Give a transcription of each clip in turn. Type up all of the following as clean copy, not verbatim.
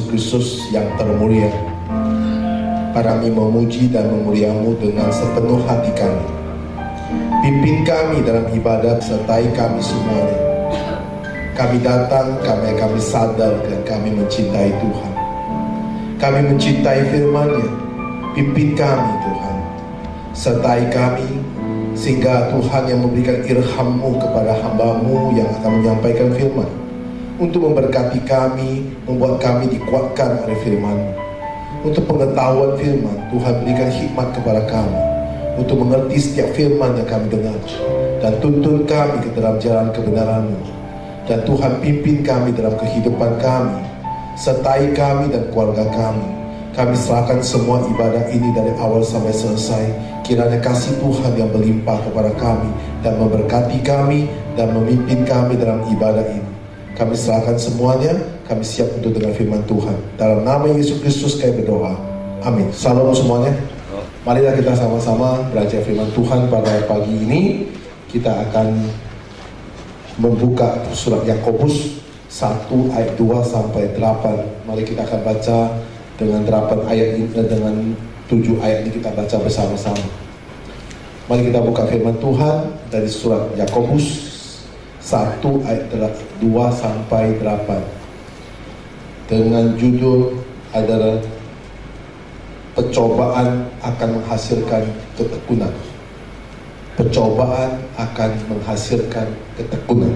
Kristus yang termulia, kami memuji dan memuliamu dengan sepenuh hati kami. Pimpin kami dalam ibadat, sertai kami semuanya. Kami datang karena kami sadar dan kami mencintai Tuhan. Kami mencintai firman-Nya. Pimpin kami Tuhan, sertai kami, sehingga Tuhan yang memberikan ilham-Mu kepada hamba-Mu yang akan menyampaikan firman, untuk memberkati kami, membuat kami dikuatkan oleh firman-Mu. Untuk pengetahuan firman, Tuhan berikan hikmat kepada kami untuk mengerti setiap firman yang kami dengar, dan tuntun kami ke dalam jalan kebenaran-Mu. Dan Tuhan pimpin kami dalam kehidupan kami, sertai kami dan keluarga kami. Kami serahkan semua ibadah ini dari awal sampai selesai. Kiranya kasih Tuhan yang berlimpah kepada kami dan memberkati kami dan memimpin kami dalam ibadah ini. Kami serahkan semuanya. Kami siap untuk dengar firman Tuhan. Dalam nama Yesus Kristus kami berdoa. Amin. Salam semuanya. Marilah kita sama-sama belajar firman Tuhan pada pagi ini. Kita akan membuka surat Yakobus 1 ayat 2 sampai 8. Mari kita akan baca dengan 8 ayat ini, dengan 7 ayat ini kita baca bersama-sama. Mari kita buka firman Tuhan dari surat Yakobus 1 ayat 2 sampai 8 dengan judul adalah percobaan akan menghasilkan ketekunan. Percobaan akan menghasilkan ketekunan.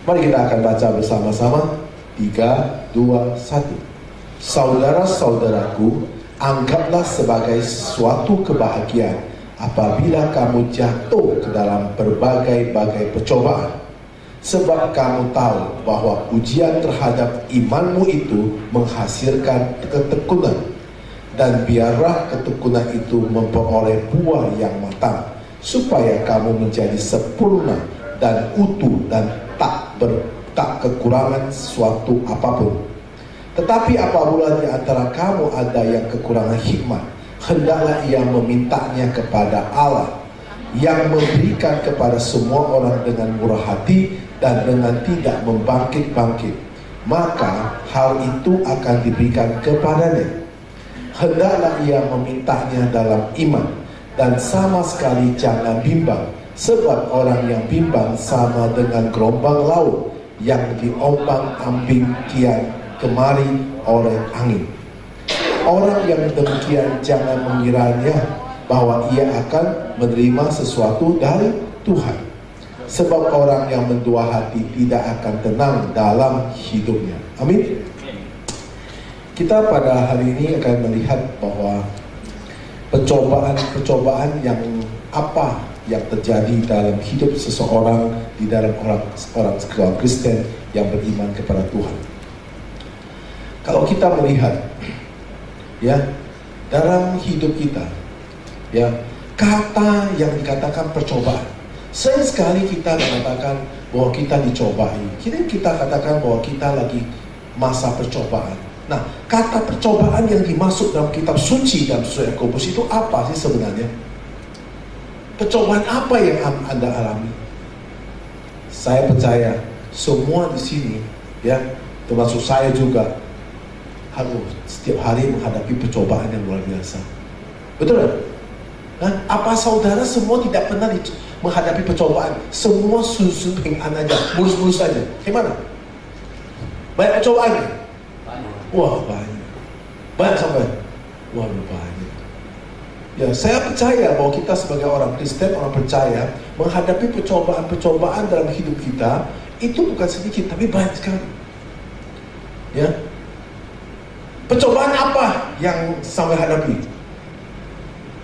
Mari kita akan baca bersama-sama. 3, 2, 1. Saudara-saudaraku, anggaplah sebagai suatu kebahagiaan apabila kamu jatuh ke dalam berbagai-bagai percobaan, sebab kamu tahu bahwa ujian terhadap imanmu itu menghasilkan ketekunan. Dan biarlah ketekunan itu memperoleh buah yang matang, supaya kamu menjadi sempurna dan utuh dan tak kekurangan suatu apapun. Tetapi apabila di antara kamu ada yang kekurangan hikmat, hendaklah ia memintanya kepada Allah, yang memberikan kepada semua orang dengan murah hati dan dengan tidak membangkit-bangkit, maka hal itu akan diberikan kepadanya. Hendaklah ia memintanya dalam iman, dan sama sekali jangan bimbang, sebab orang yang bimbang sama dengan gelombang laut yang diombang-ambing kian kemari oleh angin. Orang yang demikian jangan mengiranya bahwa ia akan menerima sesuatu dari Tuhan, sebab orang yang mendua hati tidak akan tenang dalam hidupnya. Amin. Kita pada hari ini akan melihat bahwa percobaan yang apa yang terjadi dalam hidup seseorang di dalam orang Kristen yang beriman kepada Tuhan. Kalau kita melihat ya dalam hidup kita, ya, kata yang dikatakan percobaan, sering sekali kita mengatakan bahwa kita dicobai. Kita katakan bahwa kita lagi masa percobaan. Nah, kata percobaan yang dimaksud dalam kitab suci dalam surat Yakobus itu apa sih sebenarnya? Percobaan apa yang Anda alami? Saya percaya semua di sini, ya, termasuk saya juga, harus setiap hari menghadapi percobaan yang luar biasa. Betul? Nah, apa saudara semua tidak pernah menghadapi percobaan? Semua susu-susu aja, mulus-mulus saja. Gimana? Banyak percobaan? Wah, banyak. Banyak sampai? Wah, banyak. Ya, saya percaya bahwa kita sebagai orang Kristen, orang percaya, menghadapi percobaan dalam hidup kita itu bukan sedikit, tapi banyak sekali. Ya. Percobaan apa yang sampai hadapi?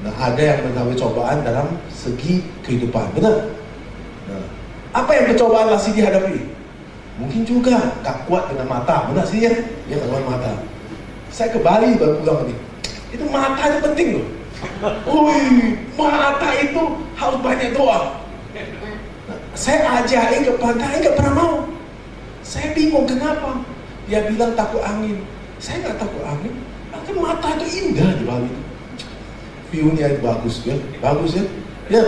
Nah, ada yang mengalami cobaan dalam segi kehidupan, benar? Nah, apa yang percobaan masih dihadapi? Mungkin juga tak kuat dengan mata, benar sih ya? Ya, tak kuat mata. Saya ke Bali baru pulang tadi. Itu mata itu penting loh. Wih, mata itu harus banyak doa. Nah, saya ajarin ke pantai, nggak pernah mau. Saya bingung kenapa? Dia bilang takut angin. Saya nggak takut angin. Kan mata itu indah di Bali. View-nya bagus ya, bagus ya. Ya,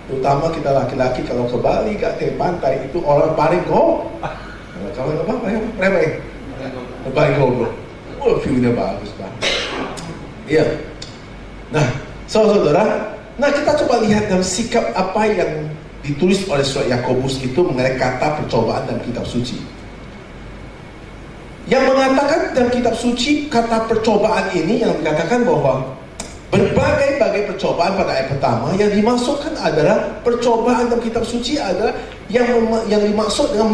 terutama kita laki-laki kalau ke Bali ke pantai itu orang paling kok. Kalau nggak apa-apa ya, remeh. Baik ngobrol. View-nya bagus banget. Iya. Nah, saudara, kita coba lihat dalam sikap apa yang ditulis oleh surat Yakobus itu mengenai kata percobaan dalam kitab suci. Yang mengatakan dalam kitab suci kata percobaan ini yang mengatakan bahwa berbagai-bagai percobaan pada ayat pertama yang dimasukkan adalah percobaan dalam kitab suci adalah yang dimaksud dengan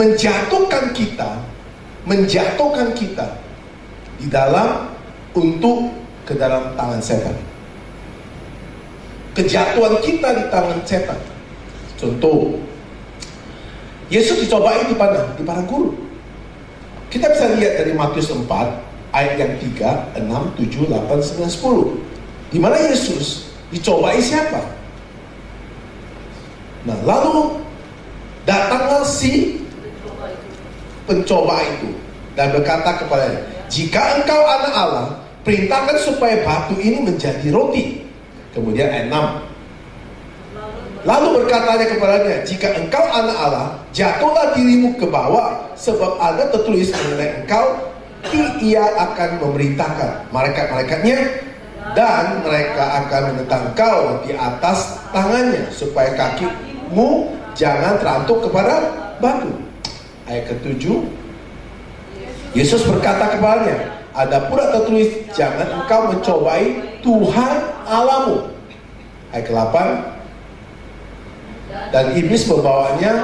menjatuhkan kita di dalam untuk ke dalam tangan setan. Kejatuhan kita di tangan setan. Contoh, Yesus dicobai di mana? Di padang gurun. Kita bisa lihat dari Matius 4 ayat yang 3, 6, 7, 8, 9, 10. Di mana Yesus dicobai siapa? Nah, lalu datanglah si pencoba itu dan berkata kepadanya, jika engkau anak Allah, perintahkan supaya batu ini menjadi roti. Kemudian ayat 6. Lalu berkatanya kepadanya, jika engkau anak Allah, jatuhlah dirimu ke bawah, sebab ada tertulis mengenai engkau, ia akan memerintahkan malaikat-malaikatnya, dan mereka akan menentang engkau di atas tangannya, supaya kakimu jangan terantuk kepada batu. Ayat ke-7, Yesus berkata kepadanya, ada pula tertulis, jangan engkau mencobai Tuhan Allahmu. Ayat ke-8, dan iblis membawanya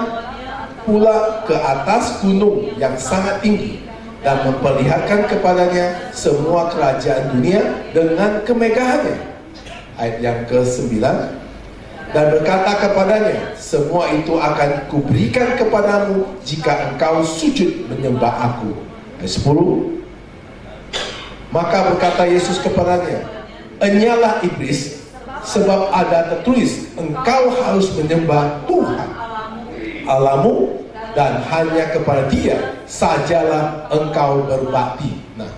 pula ke atas gunung yang sangat tinggi dan memperlihatkan kepadanya semua kerajaan dunia dengan kemegahannya. Ayat yang ke-9, dan berkata kepadanya, semua itu akan kuberikan kepadamu jika engkau sujud menyembah aku. Ayat 10, maka berkata Yesus kepadanya, enyalah iblis, sebab ada tertulis, engkau harus menyembah Tuhan Allahmu, dan hanya kepada Dia sajalah engkau berbakti. Nah,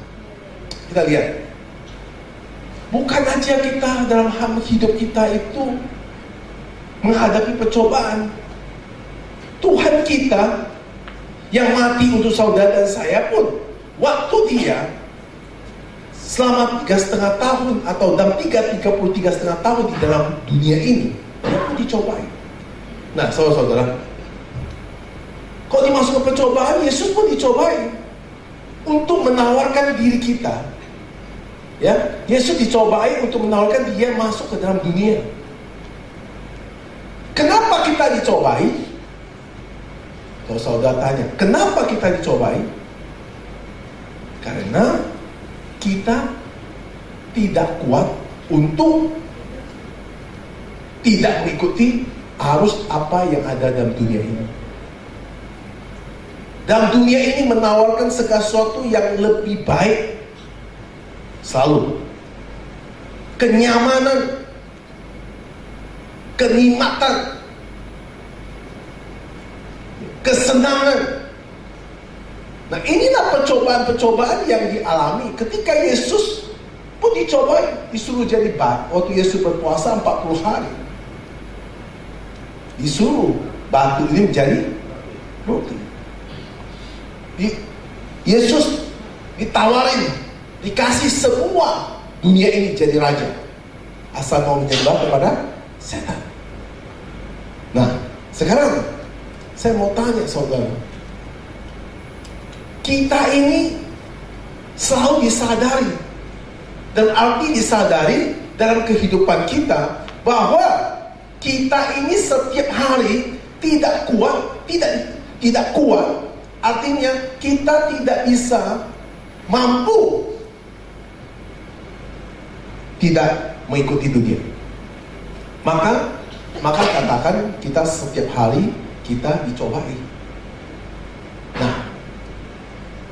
kita lihat, bukan aja kita dalam hidup kita itu menghadapi percobaan. Tuhan kita yang mati untuk saudara dan saya pun, waktu Dia selama 3,5 tahun atau dalam 33,5 tahun di dalam dunia ini, Dia pun dicobai. Nah, saudara-saudara, kalau dimasukkan percobaan, Yesus pun dicobai untuk menawarkan diri kita. Ya, Yesus dicobai untuk menawarkan Dia masuk ke dalam dunia. Kenapa kita dicobai? Kalau saudara tanya, kenapa kita dicobai? Karena kita tidak kuat untuk tidak mengikuti arus apa yang ada dalam dunia ini. Dalam dunia ini menawarkan segala sesuatu yang lebih baik selalu. Kenyamanan, kenikmatan, kesenangan. Nah, inilah percobaan-percobaan yang dialami ketika Yesus pun dicobai, disuruh jadi batu. Waktu Yesus berpuasa 40 hari, disuruh batu ini menjadi roti. Yesus ditawarin, dikasih semua dunia ini jadi raja, asal mau menyembah kepada setan. Nah, sekarang saya mau tanya saudara, kita ini selalu disadari, dan arti disadari dalam kehidupan kita, bahwa kita ini setiap hari tidak kuat, artinya kita tidak bisa, mampu tidak mengikuti dunia. Maka katakan kita setiap hari kita dicobai. Nah,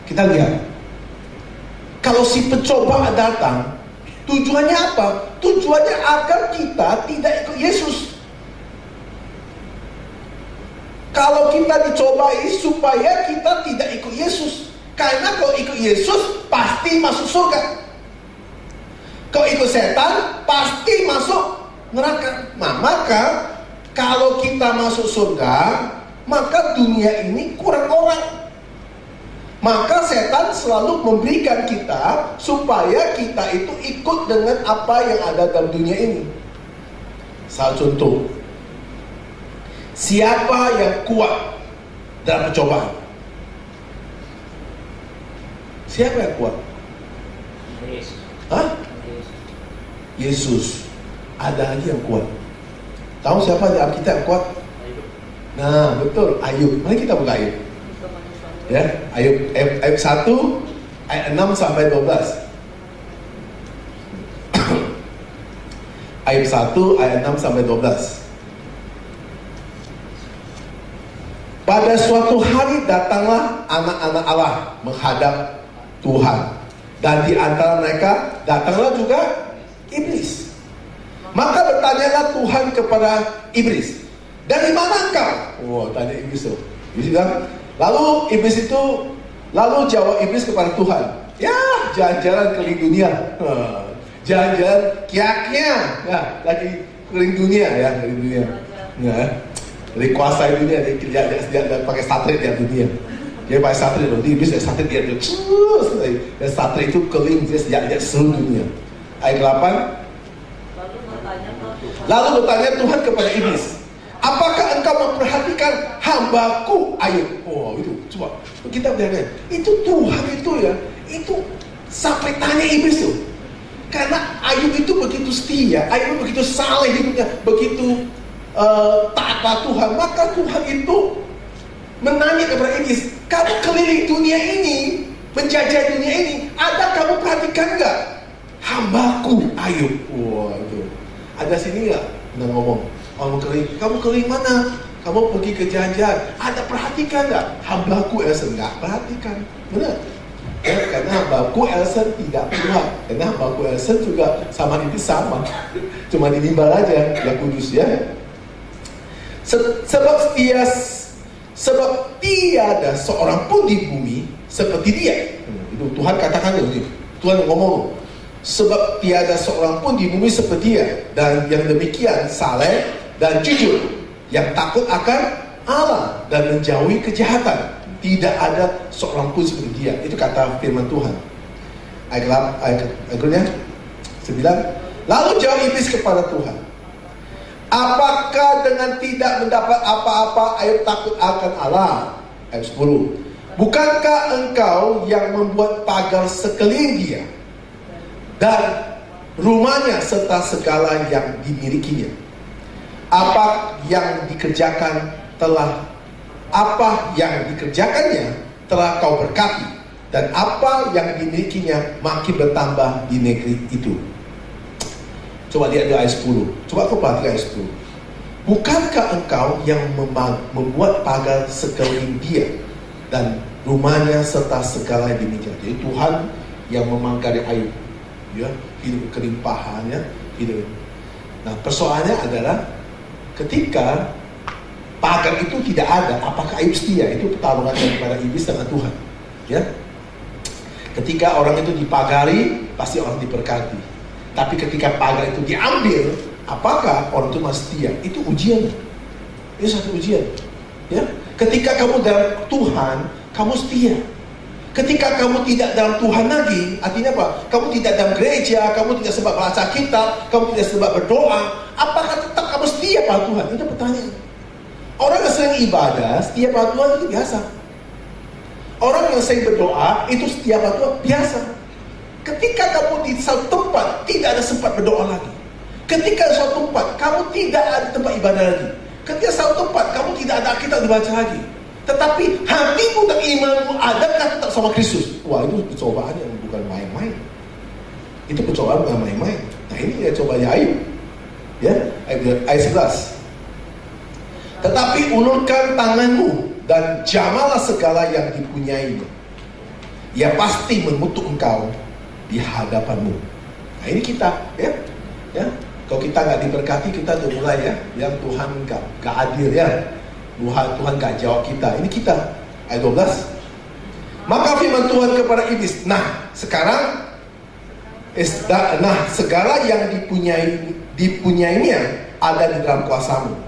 kita lihat, kalau si pencoba datang, tujuannya apa? Tujuannya agar kita tidak ikut Yesus. Kalau kita dicobai supaya kita tidak ikut Yesus. Karena kalau ikut Yesus pasti masuk surga. Kalau ikut setan pasti masuk neraka. Nah, maka kalau kita masuk surga, maka dunia ini kurang orang. Maka setan selalu memberikan kita supaya kita itu ikut dengan apa yang ada dalam dunia ini. Salah contoh, siapa yang kuat dalam percobaan? Siapa yang kuat? Yesus. Hah? Yesus. Ada lagi yang kuat. Tahu siapa di Alkitab yang kuat? Nah, betul, Ayub. Mari kita buka Ayub. Ya, Ayub 1 ayat 6 sampai 12. Ayub 1 ayat 6 sampai 12. Pada suatu hari datanglah anak-anak Allah menghadap Tuhan, dan di antara mereka datanglah juga iblis. Maka bertanyalah Tuhan kepada iblis, dari mana engkau? Wah, tanya iblis tuh. Iblis bilang, lalu jawab iblis kepada Tuhan, ya, jalan-jalan keliling dunia, jalan-jalan kiaknya, ya, lagi keliling dunia, ya, keliling dunia, ya, dari kuasai dunia, dia pakai satelit di dunia, dia pakai satelit loh, dia iblis satelit dia dan satelit itu keliling dia lihat seluruh dunia. Ayat 8. Lalu bertanya Tuhan kepada iblis, apakah engkau memperhatikan hambaku Ayub? Oh, itu coba kita lihat, itu Tuhan itu ya, itu sampai tanya iblis tuh, karena Ayub itu begitu setia, Ayub begitu saleh hidupnya, begitu taat pada Tuhan. Maka Tuhan itu menanya kepada iblis, kamu keliling dunia ini, menjajah dunia ini, ada kamu perhatikan nggak hambaku Ayub? Wah, itu ada sini nggak? Nah, ngomong, kamu keliling mana? Kamu pergi ke jalan-jalan, ada perhatikan nggak? Hambaku Elson nggak perhatikan, benar? Ya, karena hambaku Elson tidak kuat, karena hambaku Elson juga sama ini sama, cuma dinimbal aja, yang kudus ya. Sebab tiada seorang pun di bumi seperti dia. Itu Tuhan katakan itu, Tuhan ngomong. Sebab tiada seorang pun di bumi seperti dia, dan yang demikian saleh dan jujur, yang takut akan Allah dan menjauhi kejahatan. Tidak ada seorang pun seperti dia. Itu kata firman Tuhan. Ayat 9. Lalu jawab iblis kepada Tuhan, apakah dengan tidak mendapat apa-apa Ayub takut akan Allah? Ayat 10. Bukankah engkau yang membuat pagar sekeliling dia dan rumahnya serta segala yang dimilikinya? Apa yang dikerjakannya telah kau berkati, dan apa yang dimilikinya makin bertambah di negeri itu. Coba lihat di ayat 10. Coba kau perhatikan ayat 10. Bukankah engkau yang membuat pagar sekeliling dia dan rumahnya serta segala yang dimilikinya? Jadi Tuhan yang memangkari Ayub, ya, hidup kelimpahannya, hidup. Nah, persoalannya adalah ketika pagar itu tidak ada, apakah Ayub setia? Itu pertarungan daripada iblis dengan Tuhan, ya. Ketika orang itu dipagari, pasti orang diberkati. Tapi ketika pagar itu diambil, apakah orang itu masih setia? Itu ujian. Itu satu ujian, ya. Ketika kamu dalam Tuhan, kamu setia. Ketika kamu tidak dalam Tuhan lagi, artinya apa? Kamu tidak dalam gereja, kamu tidak sempat baca kitab, kamu tidak sempat berdoa, apakah tetap kamu setia pada Tuhan? Itu pertanyaan. Orang yang sering ibadah, setia pada Tuhan itu biasa. Orang yang sering berdoa, itu setia pada Tuhan biasa. Ketika kamu di satu tempat, tidak ada sempat berdoa lagi. Ketika di suatu tempat, kamu tidak ada tempat ibadah lagi. Ketika di suatu tempat, kamu tidak ada kitab dibaca lagi. Tetapi hatimu dan imanmu adakah tetap sama Kristus? Wah, itu percobaan yang bukan main-main. Itu percobaan bukan main-main. Nah, ini ya cobanya Ayub, ya, ayat 11. Tetapi ulurkan tanganmu dan jamalah segala yang dipunyainya. Ia pasti mengutuk engkau di hadapanmu. Nah, ini kita, ya. Kalau kita nggak diberkati, kita udah mulai ya, yang Tuhan nggak adil ya. Tuhan gak jawab kita. Ini kita. Ayat 12. Maka firman Tuhan kepada iblis, segala yang dipunyainya ada di dalam kuasamu.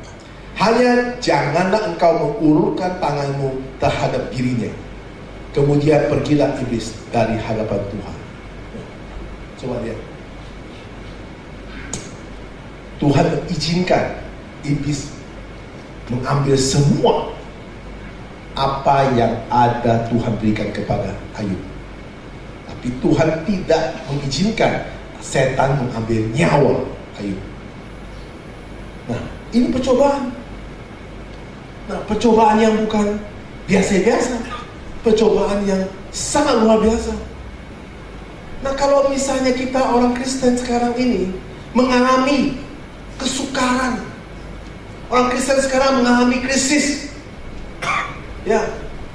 Hanya janganlah engkau mengulurkan tanganmu terhadap dirinya. Kemudian pergilah iblis dari hadapan Tuhan. Coba lihat. Tuhan mengizinkan iblis mengambil semua apa yang ada Tuhan berikan kepada Ayub. Tapi Tuhan tidak mengizinkan setan mengambil nyawa Ayub. Nah, ini percobaan. Nah, percobaan yang bukan biasa-biasa. Percobaan yang sangat luar biasa. Nah, kalau misalnya kita orang Kristen sekarang ini mengalami kesukaran, orang Kristen sekarang mengalami krisis. Ya,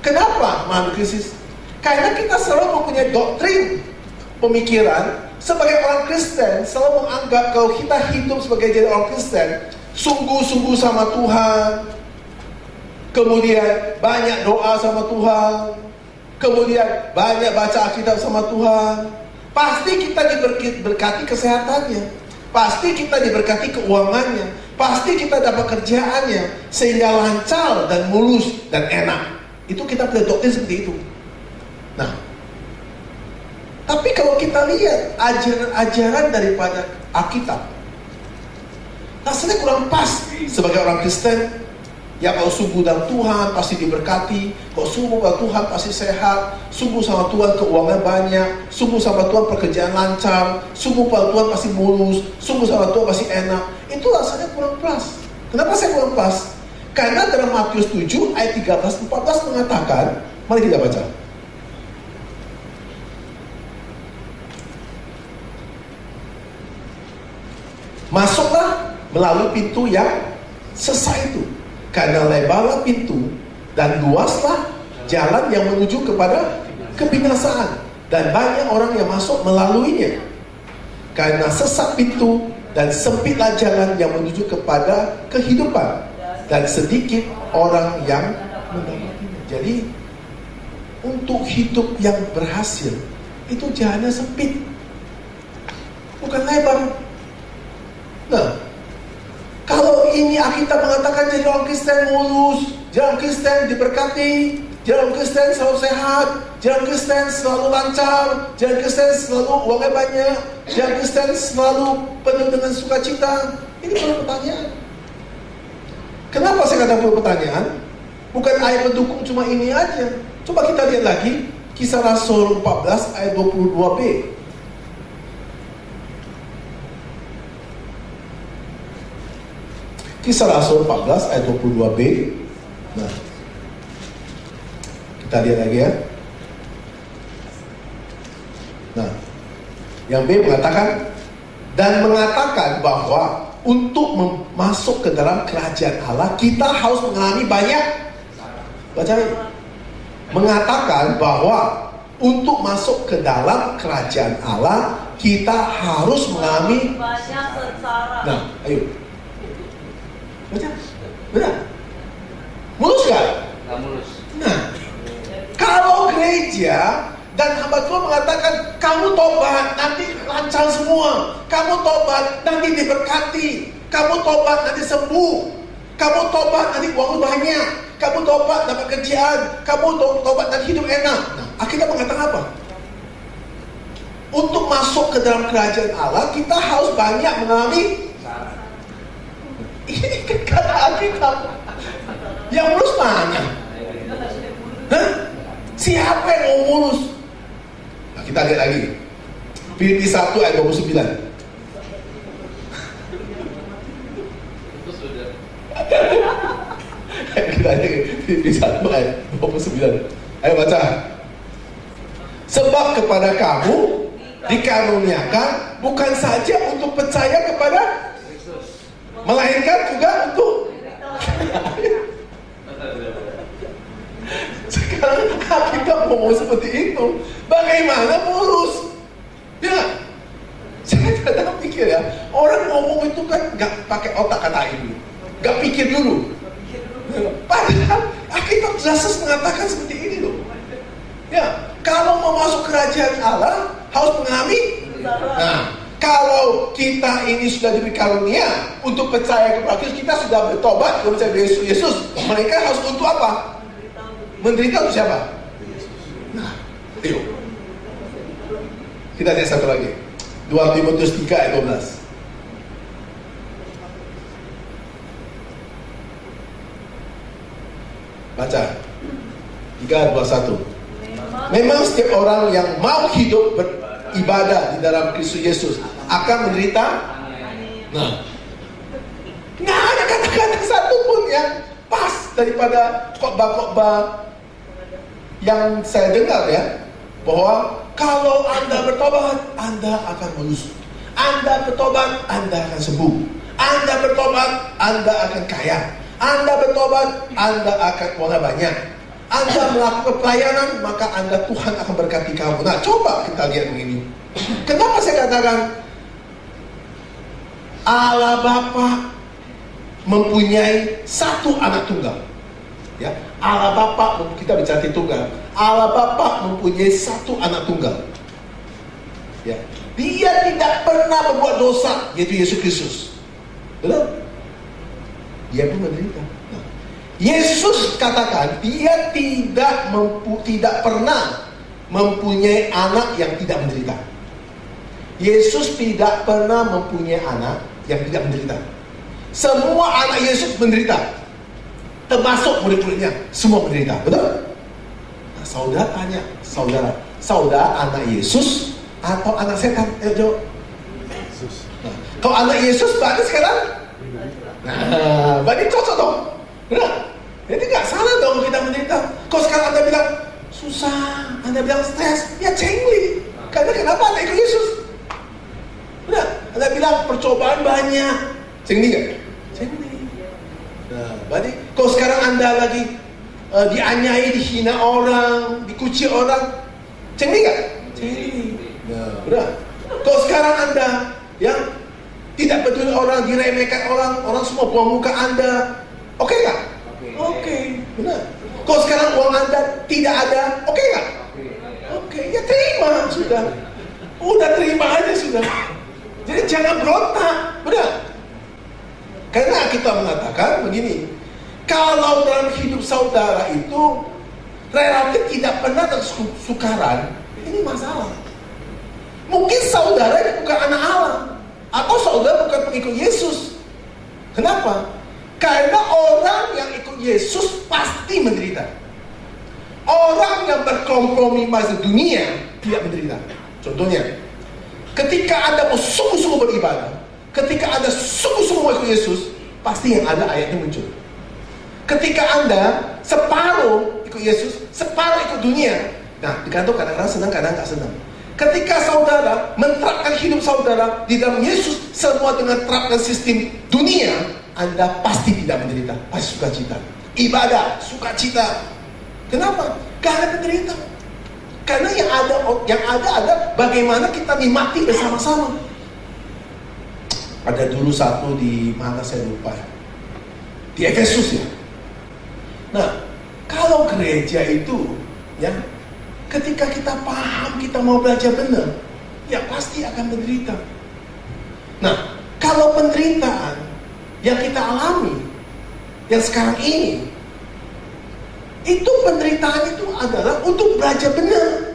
kenapa mengalami krisis? Karena kita selalu mempunyai doktrin pemikiran sebagai orang Kristen, selalu menganggap kalau kita hidup sebagai jadi orang Kristen, sungguh-sungguh sama Tuhan, kemudian banyak doa sama Tuhan, kemudian banyak baca Alkitab sama Tuhan, pasti kita diberkati kesehatannya, pasti kita diberkati keuangannya, pasti kita dapat kerjaannya, sehingga lancar dan mulus dan enak. Itu kita punya doktrin seperti itu. Nah, tapi kalau kita lihat ajaran-ajaran daripada Alkitab, rasanya kurang pas sebagai orang Kristen. Ya, kalau sungguh dalam Tuhan pasti diberkati, kalau sungguh dalam Tuhan pasti sehat, sungguh sama Tuhan keuangan banyak, sungguh sama Tuhan pekerjaan lancar, sungguh sama Tuhan pasti mulus, sungguh sama Tuhan pasti enak. Itu rasanya kurang pas. Kenapa saya kurang pas? Karena dalam Matius 7 ayat 13-14 mengatakan, mari kita baca. Masuklah melalui pintu yang sesak itu, karena lebarlah pintu dan luaslah jalan yang menuju kepada kebinasaan, dan banyak orang yang masuk melaluinya. Karena sesak pintu dan sempitlah jalan yang menuju kepada kehidupan, dan sedikit orang yang mendapatinya. Jadi untuk hidup yang berhasil itu jalannya sempit, bukan lebar. Nah, kalau ini Alkitab mengatakan jadi orang Kristen mulus, jadi orang Kristen diberkati, jadi orang Kristen selalu sehat, jadi orang Kristen selalu lancar, jadi orang Kristen selalu uangnya banyak, jadi orang Kristen selalu penuh dengan sukacita. Ini perlu pertanyaan. Kenapa saya kata perlu pertanyaan? Bukan ayat pendukung cuma ini aja. Coba kita lihat lagi Kisah Rasul 14 ayat 22b. Kisah Rasul 14 ayat 22b. Nah, kita lihat lagi ya. Nah, yang B mengatakan, dan mengatakan bahwa untuk masuk ke dalam kerajaan Allah kita harus mengalami banyak. Baca. Mengatakan bahwa untuk masuk ke dalam kerajaan Allah kita harus mengalami banyak sengsara. Nah, ayo. Baca. Benar? Mulus gak? Nggak mulus. Nah, kalau gereja dan hamba Tuhan mengatakan kamu tobat nanti lancar semua, kamu tobat nanti diberkati, kamu tobat nanti sembuh, kamu tobat nanti uang banyak, kamu tobat dapat kerjaan, kamu tobat nanti hidup enak. Nah, akhirnya mengatakan apa? Untuk masuk ke dalam kerajaan Allah kita harus banyak mengalami. Ini kata Alkitab. Yang mulus mana? Hah? Siapa yang mau mulus? Nah, kita lihat lagi Filipi 1 ayat 29. Itu sudah. Kita lihat Filipi 1 ayat 29. Ayo baca. Sebab kepada kamu dikaruniakan bukan saja untuk percaya kepada, melainkan juga untuk. Sekarang kita ngomong seperti itu, bagaimana mulus? Ya, saya kadang pikir ya, orang ngomong itu kan gak pakai otak kata ini, gak pikir dulu. Padahal Alkitab jelas mengatakan seperti ini loh. Ya, kalau mau masuk kerajaan Allah harus mengalami. Nah, kalau kita ini sudah diberi karunia untuk percaya kepada Kristus, kita sudah bertobat kepada Yesus, mereka harus untuk apa? Menderita untuk siapa? Yuk. Kita lihat satu lagi. 2 Timotius 3 ayat 12. Baca. 3, 2, 1. Memang setiap orang yang mau hidup beribadah di dalam Kristus Yesus akan menderita. Nah, nggak ada kata-kata satu pun yang pas daripada khotbah-khotbah yang saya dengar ya, bahwa kalau Anda bertobat, Anda akan mulus. Anda bertobat, Anda akan sembuh. Anda bertobat, Anda akan kaya. Anda bertobat, Anda akan uangnya banyak. Anda melakukan pelayanan, maka Anda Tuhan akan berkati kamu. Nah, coba kita lihat begini. Kenapa saya katakan Allah Bapa mempunyai satu anak tunggal? Ya, Allah Bapa, kita bicara tunggal. Allah Bapa mempunyai satu anak tunggal. Ya, Dia tidak pernah berbuat dosa, yaitu Yesus Kristus. Betul? Dia pun menderita. Nah, Yesus katakan Dia tidak pernah mempunyai anak yang tidak menderita. Yesus tidak pernah mempunyai anak yang tidak menderita. Semua anak Yesus menderita, termasuk murid-muridnya, semua menderita. Betul? Nah, saudara tanya, saudara anak Yesus atau anak setan? Ayo jawab. Yesus. Nah, kalau anak Yesus berarti sekarang, nah, berarti cocok dong. Benar? Jadi nggak salah dong kita menderita. Kalau sekarang Anda bilang susah, Anda bilang stres, ya cengli. Karena kenapa Anda ikut Yesus? Benar? Anda bilang percobaan banyak, cengli nggak? Cengli. Nah, berarti kalau sekarang Anda lagi dianyai, dihina orang, dikuci orang, cengli nggak? Cengli. Nah, benar? Kalau sekarang Anda yang tidak peduli orang, diremehkan orang semua buang muka Anda, oke nggak? Oke, benar. Kalau sekarang uang Anda tidak ada, oke nggak? Oke, ya terima sudah. Udah terima aja sudah. Jadi jangan berontak, benar? Karena kita mengatakan begini, kalau dalam hidup saudara itu relatif tidak pernah tersukaran, ini masalah. Mungkin saudara ini bukan anak Allah, atau saudara bukan pengikut Yesus. Kenapa? Karena orang yang ikut Yesus pasti menderita. Orang yang berkompromi masuk dunia tidak menderita. Contohnya, ketika Anda mau sungguh-sungguh beribadah, ketika Anda sungguh-sungguh mau ikut Yesus, pasti yang ada ayatnya muncul. Ketika Anda separuh ikut Yesus, separuh ikut dunia, nah digantung kadang-kadang senang, kadang nggak senang. Ketika saudara menerapkan hidup saudara di dalam Yesus, semua dengan terapkan sistem dunia, Anda pasti tidak menderita, pasti sukacita. Ibadah, sukacita. Kenapa? Karena menderita. Karena yang ada bagaimana kita nikmati bersama-sama. Ada dulu satu di mana saya lupa, di Efesus ya. Nah, kalau gereja itu ya, ketika kita paham, kita mau belajar benar, ya pasti akan menderita. Nah, kalau penderitaan yang kita alami, yang sekarang ini, itu penderitaan itu adalah untuk belajar benar.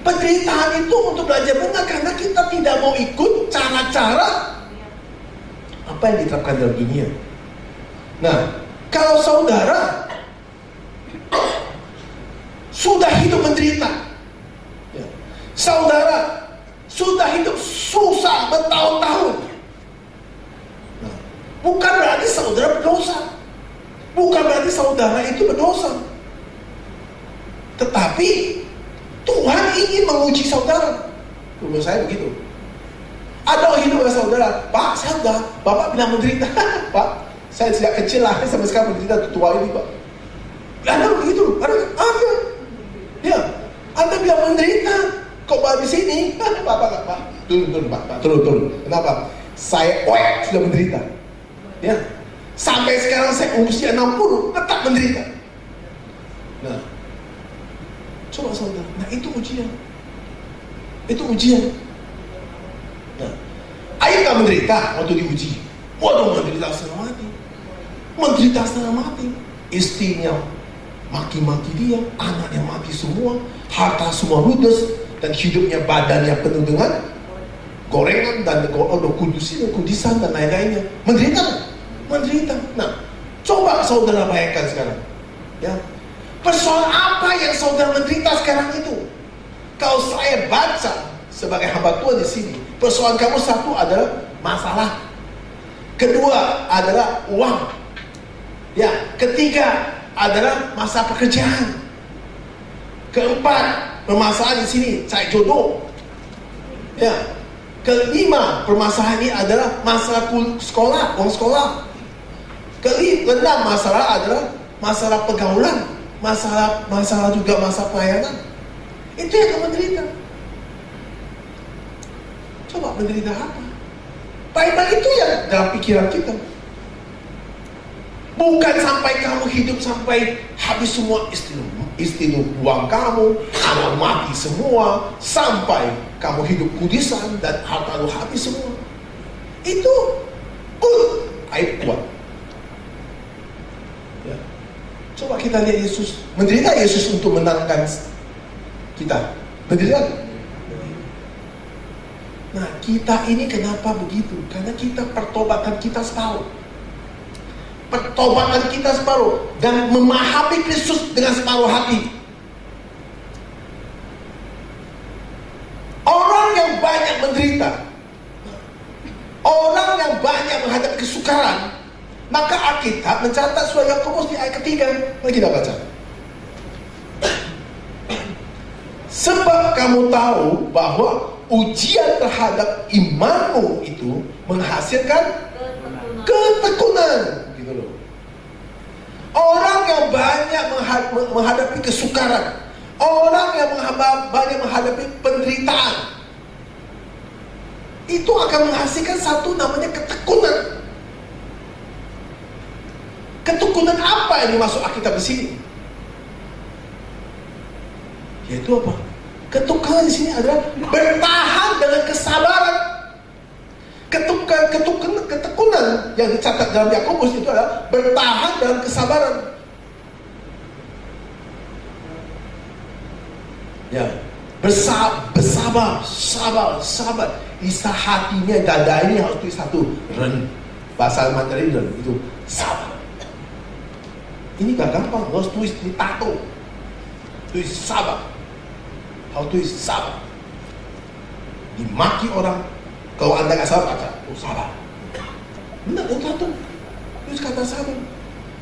Penderitaan itu untuk belajar benar karena kita tidak mau ikut cara-cara apa yang diterapkan dalam dunia. Nah, kalau saudara sudah hidup menderita, ya, saudara sudah hidup susah bertahun-tahun, nah, bukan berarti saudara berdosa, bukan berarti saudara itu berdosa, tetapi Tuhan ingin menguji saudara. Menurut saya begitu. Ada orang hidup dengan saudara, Pak, saya sudah, Bapak bilang menderita. Pak, saya sejak kecil lah, sampai sekarang menderita tua ini, Pak. Ada begitu, ada. Ya, Anda bilang menderita, kok Pak di sini? Pak, turun. Kenapa? Saya sudah menderita. Ya, sampai sekarang saya usia 60, tetap menderita. Nah, coba saudara, nah itu ujian. Itu ujian. Nah, ayo gak menderita waktu diuji. Waduh, menderita setengah mati. Menderita setengah mati. Istrinya maki-maki dia, anaknya mati semua, harta semua ludes, dan hidupnya badannya penuh dengan gorengan dan kudisan dan lain-lainnya. Menderita. Nah, coba saudara bayangkan sekarang, ya, persoalan apa yang saudara menderita sekarang itu? Kalau saya baca sebagai hamba Tuhan di sini, persoalan kamu satu adalah masalah, kedua adalah uang, ya, ketiga adalah masalah pekerjaan, keempat permasalahan di sini cari jodoh, ya, kelima permasalahan ini adalah masalah sekolah, uang sekolah, keenam masalah adalah masalah pergaulan, masalah juga masalah pelayanan. Itu yang kamu menderita. Coba menderita apa? Baik-baik itu yang dalam pikiran kita. Bukan sampai kamu hidup sampai habis semua istilah uang kamu, anak mati semua, sampai kamu hidup kudisan dan harta lu habis semua. Itu aib kuat. Ya. Coba kita lihat Yesus. Menderita Yesus untuk menangkan kita. Menderita. Nah, kita ini kenapa begitu? Karena kita pertobatan kita separuh. Pertobatan kita separuh. Dan memahami Kristus dengan separuh hati. Orang yang banyak menderita, orang yang banyak menghadapi kesukaran, maka Alkitab mencatat surah Yakobus di ayat ketiga. Mari kita baca. Sebab kamu tahu bahwa ujian terhadap imanmu itu menghasilkan ketekunan. Gitu loh. Orang yang banyak menghadapi kesukaran, orang yang banyak menghadapi penderitaan, itu akan menghasilkan satu namanya ketekunan. Ketekunan apa yang dimaksud Alkitab di sini? Yaitu apa? Ketekunan di sini adalah bertahan dengan kesabaran. Ketekunan yang dicatat dalam Yakobus itu adalah bertahan dalam kesabaran. Ya, sabar. Isa hatinya, dada ini harus tulis satu, ren. Bahasa Mandarin ren itu sabar. Ini gak gampang, harus tulis di tato. Tulis sabar. Harus tulis sabar. Dimaki orang, kalau Anda gak sabar, baca, oh sabar. Benar, itu tato. Tulis kata sabar.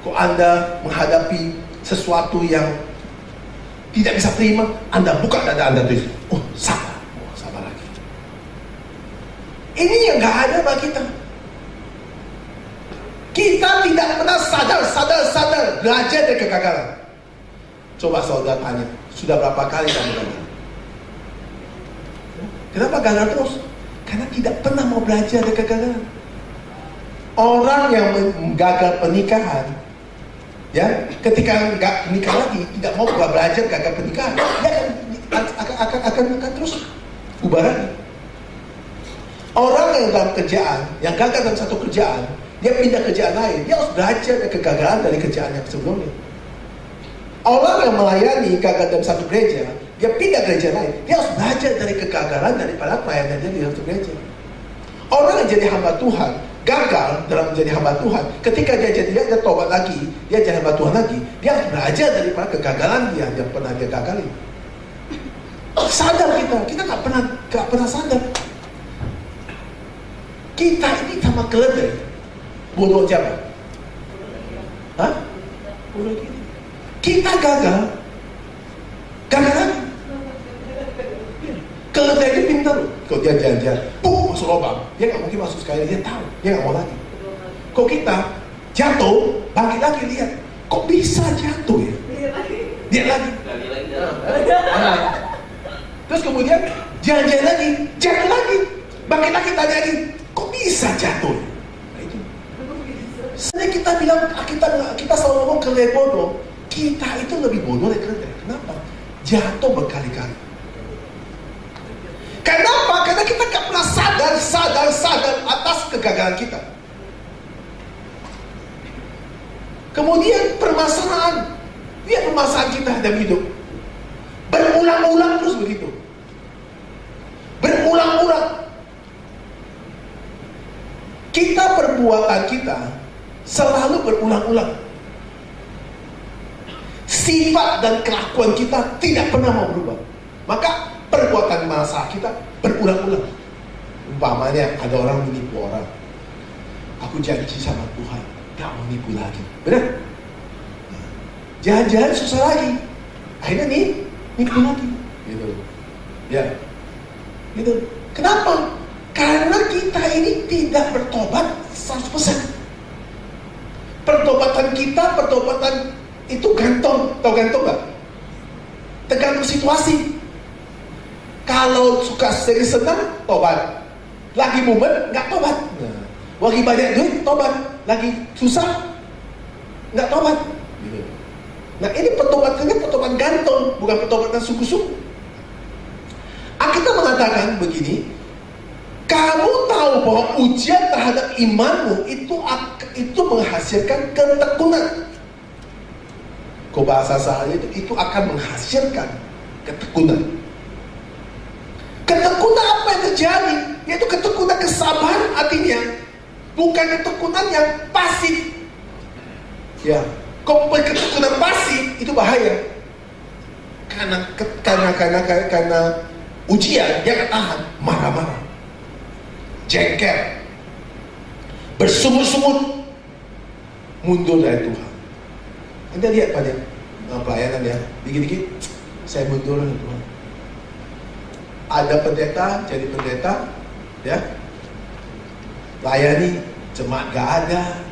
Kalau Anda menghadapi sesuatu yang tidak bisa terima, Anda buka dada Anda tulis, oh sabar. Oh sabar lagi. Ini yang gak ada bagi kita. Kita tidak pernah sadar belajar dari kegagalan. Coba saudara tanya, sudah berapa kali kamu gagal? Kenapa gagal terus? Karena tidak pernah mau belajar dari kegagalan. Orang yang gagal pernikahan, ya, ketika nggak nikah lagi, tidak mau belajar gagal pernikahan, dia akan terus ubah lagi. Orang yang dalam kerjaan, yang gagal dalam satu kerjaan, dia pindah kerjaan lain, dia harus belajar dari kegagalan dari kerjaan yang sebelumnya. Orang yang melayani gagal dalam satu gereja, dia pindah gereja lain, dia harus belajar dari kegagalan daripada pelayanan dia di satu gereja. Orang yang jadi hamba Tuhan, gagal dalam menjadi hamba Tuhan, ketika dia tobat lagi, dia jadi hamba Tuhan lagi, dia harus belajar daripada kegagalan dia yang pernah dia gagali. Sadar kita nggak pernah sadar. Kita ini sama keledai. Bodoh siapa? Hah? Bodoh kita. Kita gagal lagi. Keledai itu pintar loh. Kalau dia jalan-jalan, masuk lubang, dia nggak mungkin masuk sekali, dia tahu, dia nggak mau lagi. Kok kita jatuh, bangkit lagi, lihat, kok bisa jatuh ya? Lihat lagi. Terus kemudian jalan-jalan lagi, jatuh lagi, bangkit lagi, tanya lagi, kok bisa jatuh? Nah itu. Sebenarnya kita bilang, kita selalu ngomong keledai bodoh. Kita itu lebih bodoh dari keledai. Kenapa? Jatuh berkali-kali. Kenapa? Karena kita gak pernah sadar atas kegagalan kita. Kemudian permasalahan, Lihat permasalahan kita dalam hidup. Berulang-ulang terus begitu. Berulang-ulang. Perbuatan kita selalu berulang-ulang. Sifat dan kelakuan kita tidak pernah mau berubah. Maka perbuatan masalah kita berulang-ulang. Umpamanya ada orang menipu orang. Aku janji sama Tuhan, gak mau nipu lagi. Benar? Jalan-jalan susah lagi. Akhirnya nipu lagi. Gitu. Ya. Gitu. Kenapa? Karena kita ini tidak bertobat 100%. Pertobatan kita, pertobatan itu gantung. Tahu gantung gak? Tergantung situasi. Kalau suka sering senang, tobat. Lagi mumet, nggak tobat. Nah, lagi banyak duit, tobat. Lagi susah, nggak tobat. Gitu. Nah, ini pertobatannya pertobatan gantung, bukan pertobatan sungguh-sungguh. Alkitab mengatakan begini, kamu tahu bahwa ujian terhadap imanmu itu menghasilkan ketekunan. Kau bahasa saya itu akan menghasilkan ketekunan. Ketekunan apa yang terjadi? Yaitu ketekunan kesabaran, artinya bukan ketekunan yang pasif. Ya, kalau ketekunan pasif itu bahaya. Karena ujian dia akan tahan, marah-marah, jengkel, bersungut-sungut, mundur dari Tuhan. Anda lihat pada pelayanan ya, dikit-dikit saya mundur dari Tuhan. Ada pendeta, jadi pendeta, ya, layani jemaat gak ada,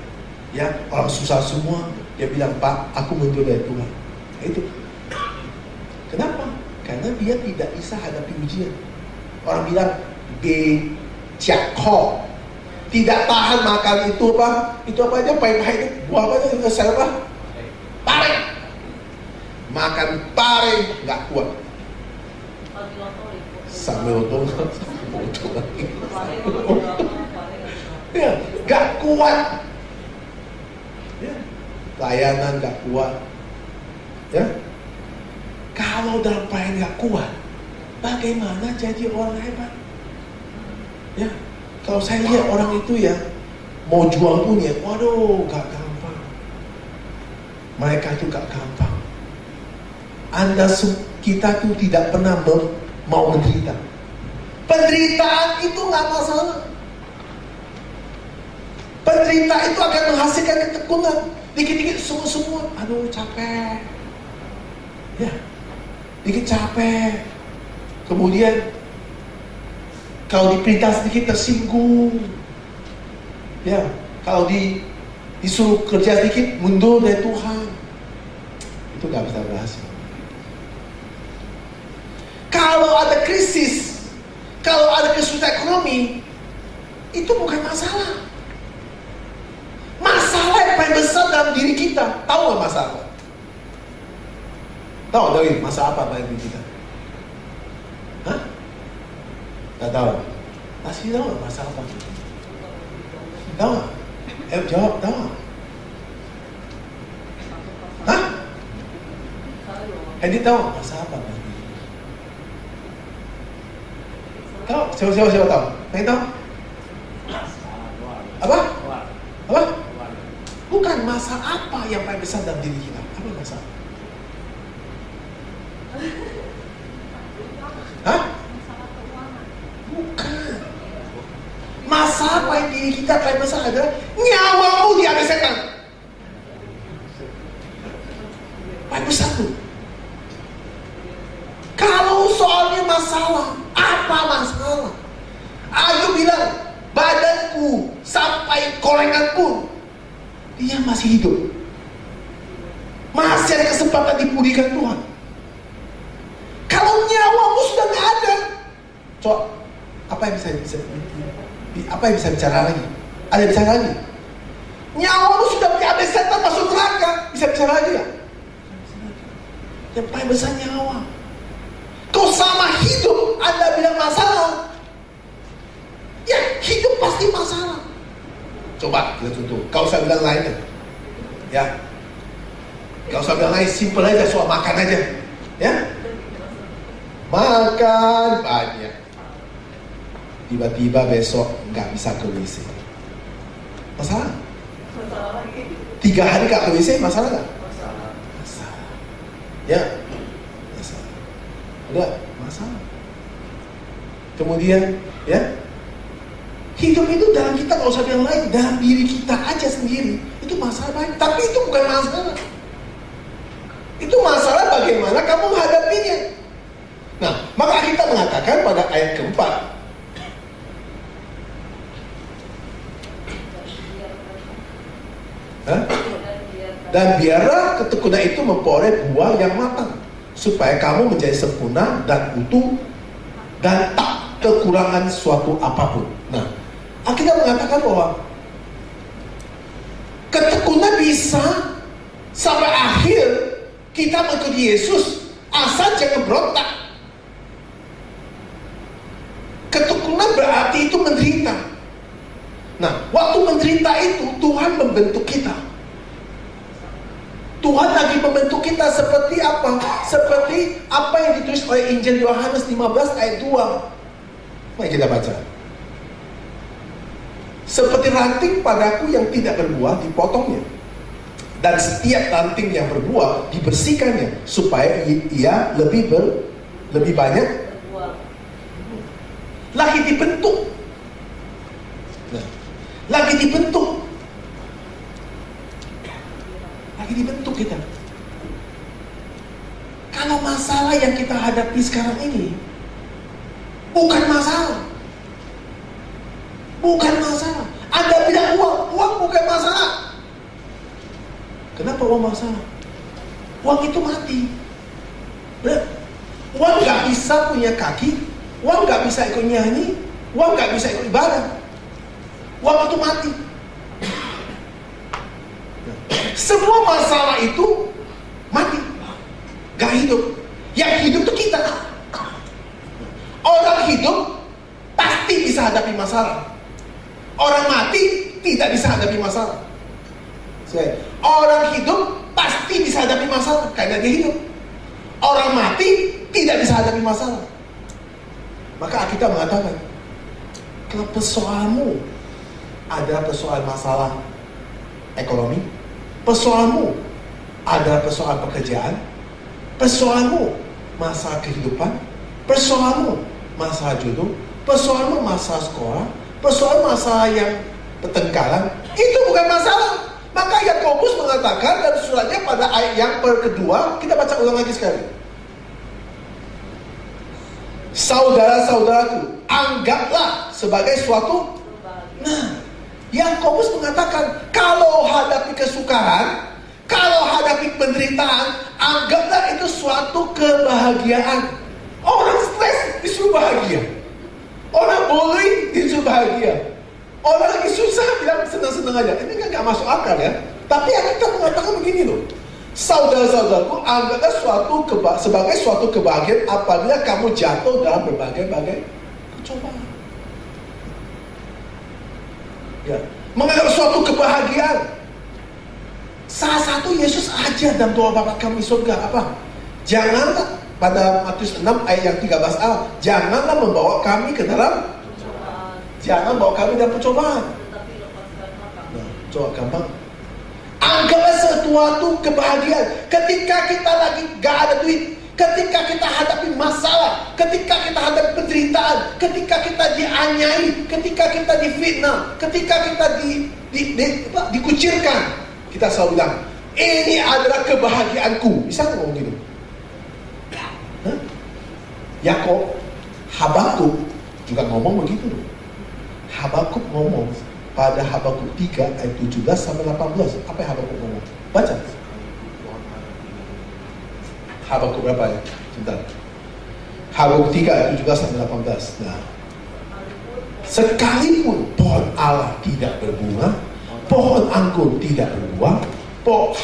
ya, orang susah semua. Dia bilang, Pak, aku mundur dari Tuhan. Itu. Kenapa? Karena dia tidak bisa hadapi ujian. Orang bilang, becakho, tidak tahan makan itu apa? Itu apa aja, pahit-pahit itu, buah apa aja, saya apa? Pare. Makan pare, nggak kuat. Sambil untung lagi. Ya, nggak kuat. Ya, layanan nggak kuat. Ya, kalau dalam pelayanan nggak kuat, bagaimana jadi orang hebat? Ya, kalau saya lihat orang itu ya mau jual punya, waduh, gak gampang. Mereka itu gak gampang. Kita tuh tidak pernah mau menderita. Penderitaan itu gak masalah. Penderitaan itu akan menghasilkan ketekunan. Dikit-dikit semua, aduh capek. Ya, dikit capek. Kemudian kalau diperintah sedikit tersinggung. Ya, kalau disuruh kerja sedikit mundur dari Tuhan. Itu gak bisa berhasil. Kalau ada krisis, kalau ada kesulitan ekonomi, itu bukan masalah. Masalah yang paling besar dalam diri kita. Tahu gak masalah apa? Tahu dari masalah apa dalam diri kita? Hah? Gak tahu. Pasti tahu gak masalah apa? Tahu gak? Jawab, tahu gak? Hah? Edi tahu gak masalah apa? Tahu? Siapa tahu? Pengen tahu? Apa? Apa? Bukan masalah apa yang paling besar dalam diri kita. Apa masalah? Hah? Bukan. Masalah apa yang diri kita paling besar adalah nyawamu diambil setan. Paling besar tuh. Kalau soalnya masalah, apa masalah? Ayub bilang, badanku sampai kolengan pun dia masih hidup. Masih ada kesempatan dipulihkan Tuhan. Kalau nyawamu sudah nggak ada, coba apa yang bisa bicara lagi? Ada bicara lagi? Nyawamu sudah diambil setan masuk neraka, bisa bicara lagi ya? Yang paling besar nyawa. Kau sama hidup, Anda bilang masalah. Ya, hidup pasti masalah. Coba kita contoh. Kalau saya bilang lainnya, ya, Gak usah bilang lain, simple aja, soal makan aja. Ya, makan banyak, tiba-tiba besok nggak bisa ke WC. Masalah? 3 hari nggak ke WC, masalah nggak? Masalah. Ya, masalah. Udah, masalah. Kemudian, ya, hidup itu dalam kita, nggak usah bilang lain, dalam diri kita aja sendiri itu masalah banyak. Tapi itu bukan masalah. Itu masalah bagaimana kamu menghadapinya. Nah, maka kita mengatakan pada ayat keempat, dan biarlah ketekunan itu memperoleh buah yang matang, supaya kamu menjadi sempurna dan utuh dan tak kekurangan suatu apapun. Nah, kita mengatakan bahwa ketekunan bisa sampai akhir kita mengikuti Yesus, asal jangan berontak. Ketekunan berarti itu menderita. Nah, waktu menderita itu Tuhan membentuk kita. Tuhan lagi membentuk kita seperti apa? Seperti apa yang ditulis oleh Injil Yohanes 15 ayat 2. Mari kita baca. Seperti ranting padaku yang tidak berbuah dipotongnya, dan setiap ranting yang berbuah dibersihkannya, supaya ia lebih banyak lagi dibentuk. Nah, lagi dibentuk kita. Kalau masalah yang kita hadapi sekarang ini bukan masalah. Anda bilang uang bukan masalah. Kenapa uang masalah? Uang itu mati. Uang gak bisa punya kaki, uang gak bisa ikut nyanyi, uang gak bisa ikut ibadah. Uang itu mati. Semua masalah itu mati, gak hidup. Yang hidup itu kita. Orang hidup pasti bisa hadapi masalah. Orang mati tidak bisa hadapi masalah. Orang hidup pasti bisa hadapi masalah karena dia hidup. Orang mati tidak bisa hadapi masalah. Maka kita mengatakan, kalau persoalanmu adalah persoalan masalah ekonomi, persoalanmu adalah persoalan pekerjaan, persoalanmu masalah kehidupan, persoalanmu masalah jodoh, persoalanmu masalah sekolah, persoalan masalah yang pertengkaran, itu bukan masalah. Maka Yakobus mengatakan dalam suratnya pada ayat yang kedua, kita baca ulang lagi sekali. Saudara-saudaraku, anggaplah sebagai suatu. Nah, Yakobus mengatakan, kalau hadapi kesukaran, kalau hadapi penderitaan, anggaplah itu suatu kebahagiaan. Orang stres disuruh bahagia. Orang bullying disuruh bahagia. Orang lagi susah bilang senang-senang aja. Ini kan gak masuk akal ya. Tapi yang kita mengatakan begini loh. Saudara-saudaraku, anggaplah sebagai suatu kebahagiaan apabila kamu jatuh dalam berbagai-bagai percobaan. Ya, menganggap suatu kebahagiaan. Salah satu Yesus ajar dalam doa Bapa kami di surga apa? Janganlah, pada Matius 6 ayat yang 13a, janganlah membawa kami ke dalam, jangan bawa kami dalam percobaan. Nah, coba gampang. Anggaplah sesuatu kebahagiaan ketika kita lagi gak ada duit, ketika kita hadapi masalah, ketika kita hadapi penderitaan, ketika kita dianiaya, ketika kita difitnah, ketika kita dikucilkan, kita selalu bilang, ini adalah kebahagiaanku. Bisa nggak ngomong gitu? Habakuk juga ngomong begitu loh. Habakuk ngomong pada Habakuk 3 ayat 17 sampai 18. Apa yang Habakuk ngomong? Baca. Habakuk berapa ya? Sebentar. Habakuk 3 ayat 17 sampai 18. Nah, sekalipun pohon Allah tidak berbunga, pohon anggur tidak berbuah,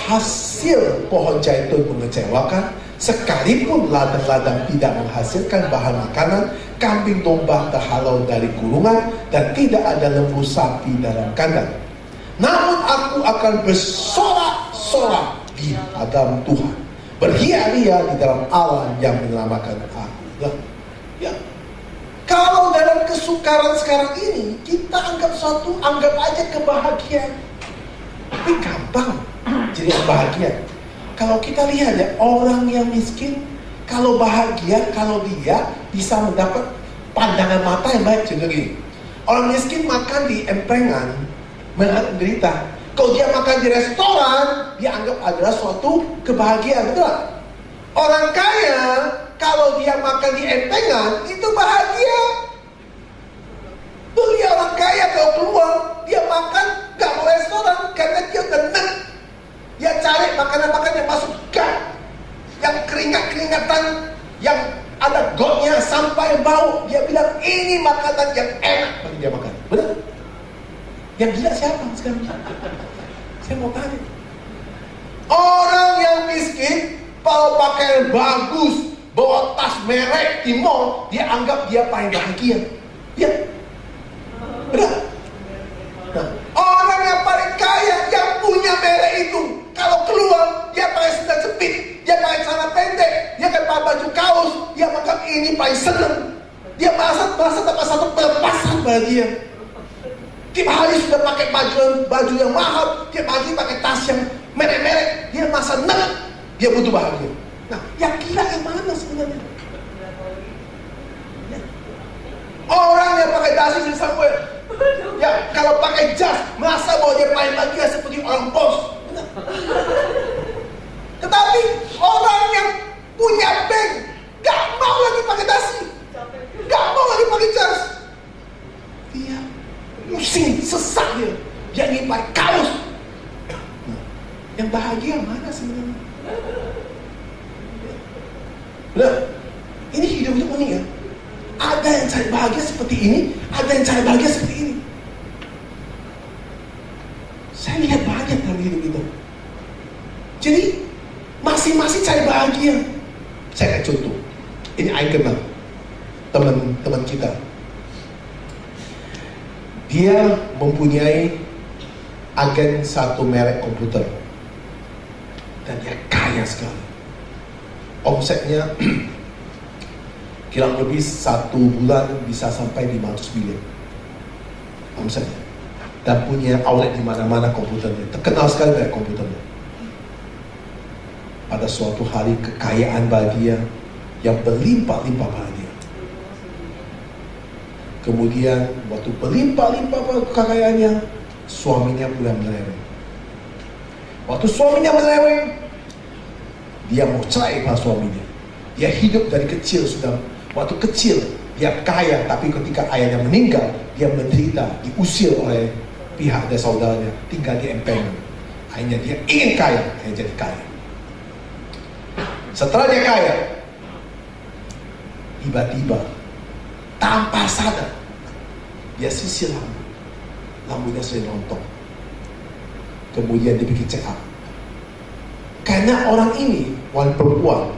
hasil pohon zaitun mengecewakan, sekalipun ladang-ladang tidak menghasilkan bahan makanan, kambing domba terhalau dari kurungan, dan tidak ada lembu sapi dalam kandang. Namun aku akan bersorak-sorak di dalam Tuhan. Berhias-hias di dalam Allah yang menyelamatkan aku. Ya. Kalau dalam kesukaran sekarang ini, kita anggap aja kebahagiaan. Tapi gampang jadi bahagia. Kalau kita lihat ya, orang yang miskin, kalau bahagia, kalau dia bisa mendapat pandangan mata yang baik. Contoh gini, orang miskin makan di empengan, menderita. Kalau dia makan di restoran, dia anggap adalah suatu kebahagiaan, betul? Orang kaya, kalau dia makan di empengan, itu bahagia. Tuh lihat orang kaya kalau keluar, dia makan gak mau restoran karena dia tenang. Dia cari makanan-makanan yang masuk gang, yang keringat-keringatan, yang ada gotnya sampai bau. Dia bilang ini makanan yang enak bagi dia makan. Benar? Yang gila siapa sekarang? Saya mau tanya. Orang yang miskin, kalau pakaian bagus, bawa tas merek di mall, dia anggap dia paling bahagia. Ya. Benar? Nah, orang yang paling kaya, yang punya merek itu, kalau keluar, dia pakai sendal jepit, dia pakai celana pendek, dia pakai baju kaos, dia menganggap ini paling seneng. Dia merasa dapat satu pelepasan bahagia. Tiap hari sudah pakai baju yang mahal, tiap pagi pakai tas yang merek-merek, dia merasa seneng, dia butuh bahagia. Nah, yang gila yang mana sebenarnya? Orang yang pakai dasi di Samuel, ya kalau pakai jas, merasa bahwa dia paling bahagia seperti orang bos. Benar. Tetapi orang yang punya bank, gak mau lagi pakai dasi, gak mau lagi pakai jas. Dia pusing, sesak dia ingin pakai kaos. Yang bahagia mana sebenarnya? Benar. Ini hidup itu unik ya. Ada yang cari bahagia seperti ini, ada yang cari bahagia seperti ini. Saya lihat banyak dalam hidup itu. Jadi masing-masing cari bahagia. Saya kasih contoh. Ini saya kenal teman kita. Dia mempunyai agen satu merek komputer dan dia kaya sekali. Omsetnya kurang lebih satu bulan bisa sampai 500 miliar omsetnya, dan punya outlet di mana-mana komputernya, terkenal sekali dari komputernya. Pada suatu hari kekayaan bagi dia yang berlimpah-limpah pada dia. Kemudian waktu berlimpah-limpah kekayaannya, suaminya mulai meleweng. Waktu suaminya meleweng, dia mau cerai sama suaminya. Dia hidup dari kecil sudah. Waktu kecil dia kaya, tapi ketika ayahnya meninggal, dia menderita, diusir oleh pihak dari saudaranya, tinggal di empengan. Akhirnya dia ingin kaya, akhirnya jadi kaya. Setelah dia kaya, tiba-tiba tanpa sadar dia sisir rambutnya sering rontok. Kemudian dia bikin check up. Karena orang ini, orang perempuan,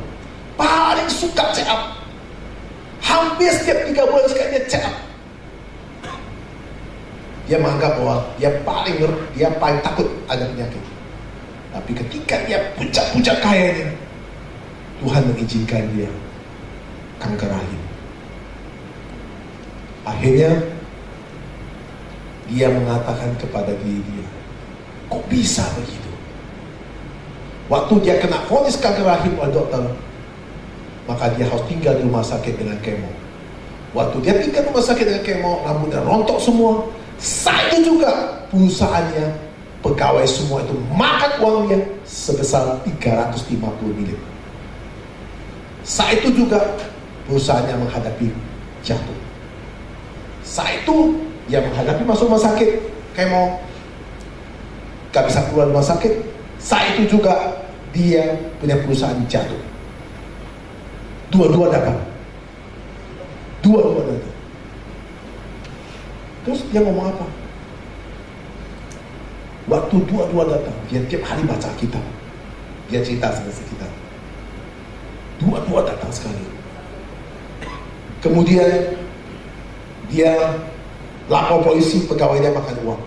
paling suka check up. Hampir setiap 3 bulan sekali dia check up. Dia menganggap bahwa dia paling takut ada penyakit. Tapi ketika dia puncak-puncak kayanya, Tuhan mengizinkan dia kanker rahim. Akhirnya dia mengatakan kepada diri dia, kok bisa begitu? Waktu dia kena vonis kanker rahim oleh dokter, maka dia harus tinggal di rumah sakit dengan kemo. Waktu dia tinggal di rumah sakit dengan kemo, rambutnya rontok semua. Saat itu juga perusahaannya, pegawai semua itu makan uangnya sebesar 350 miliar. Saat itu juga perusahaannya menghadapi jatuh. Saat itu dia menghadapi masuk rumah sakit, kemo, gak bisa keluar rumah sakit. Saat itu juga dia punya perusahaan jatuh. Dua-dua dapat. Terus dia ngomong apa? Waktu dua-dua datang, dia tiap hari baca kitab. Dia cerita sama kita. Dua-dua datang sekali. Kemudian dia lapor polisi, pegawainya makan uang.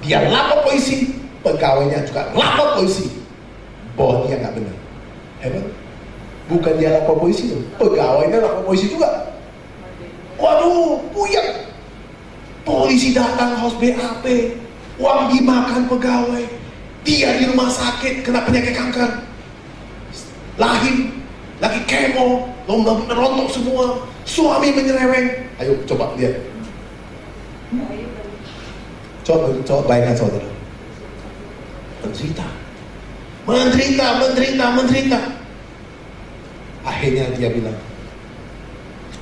Dia lapor polisi, pegawainya juga lapor polisi. bahwa dia nggak benar. Hebat. Bukan dia lapor polisi tuh, pegawainya lapor polisi juga. Waduh, puyeng. Polisi datang harus BAP, uang dimakan pegawai, dia di rumah sakit kena penyakit kanker, lahir lagi kemo, rontok semua, suami menyeleweng. Ayo coba lihat. Coba bayangkan saudara. Menderita. Akhirnya dia bilang,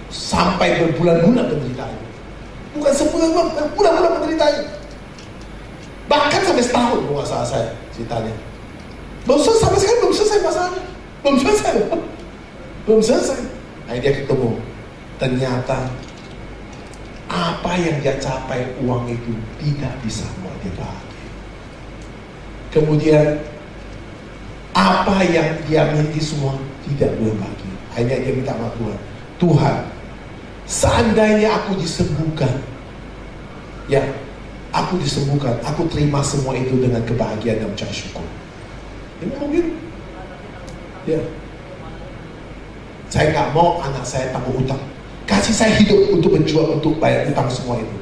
sampai berbulan-bulan penderitaan. Bukan sebulan, berbulan-bulan penderitaan. Bahkan sampai setahun, kalau nggak salah saya ceritanya. Sampai sekarang belum selesai masalahnya. Belum selesai. Akhirnya dia ketemu. Ternyata apa yang dia capai, uang itu tidak bisa membuat dia bahagia. Kemudian apa yang dia miliki semua tidak boleh bahagia. Akhirnya dia minta sama Tuhan, Tuhan, seandainya aku disembuhkan, ya, aku disembuhkan, aku terima semua itu dengan kebahagiaan dan ucapan syukur. Ini mungkin, ya, saya nggak mau anak saya tangguh utang. Kasih saya hidup untuk berjuang untuk bayar utang semua itu,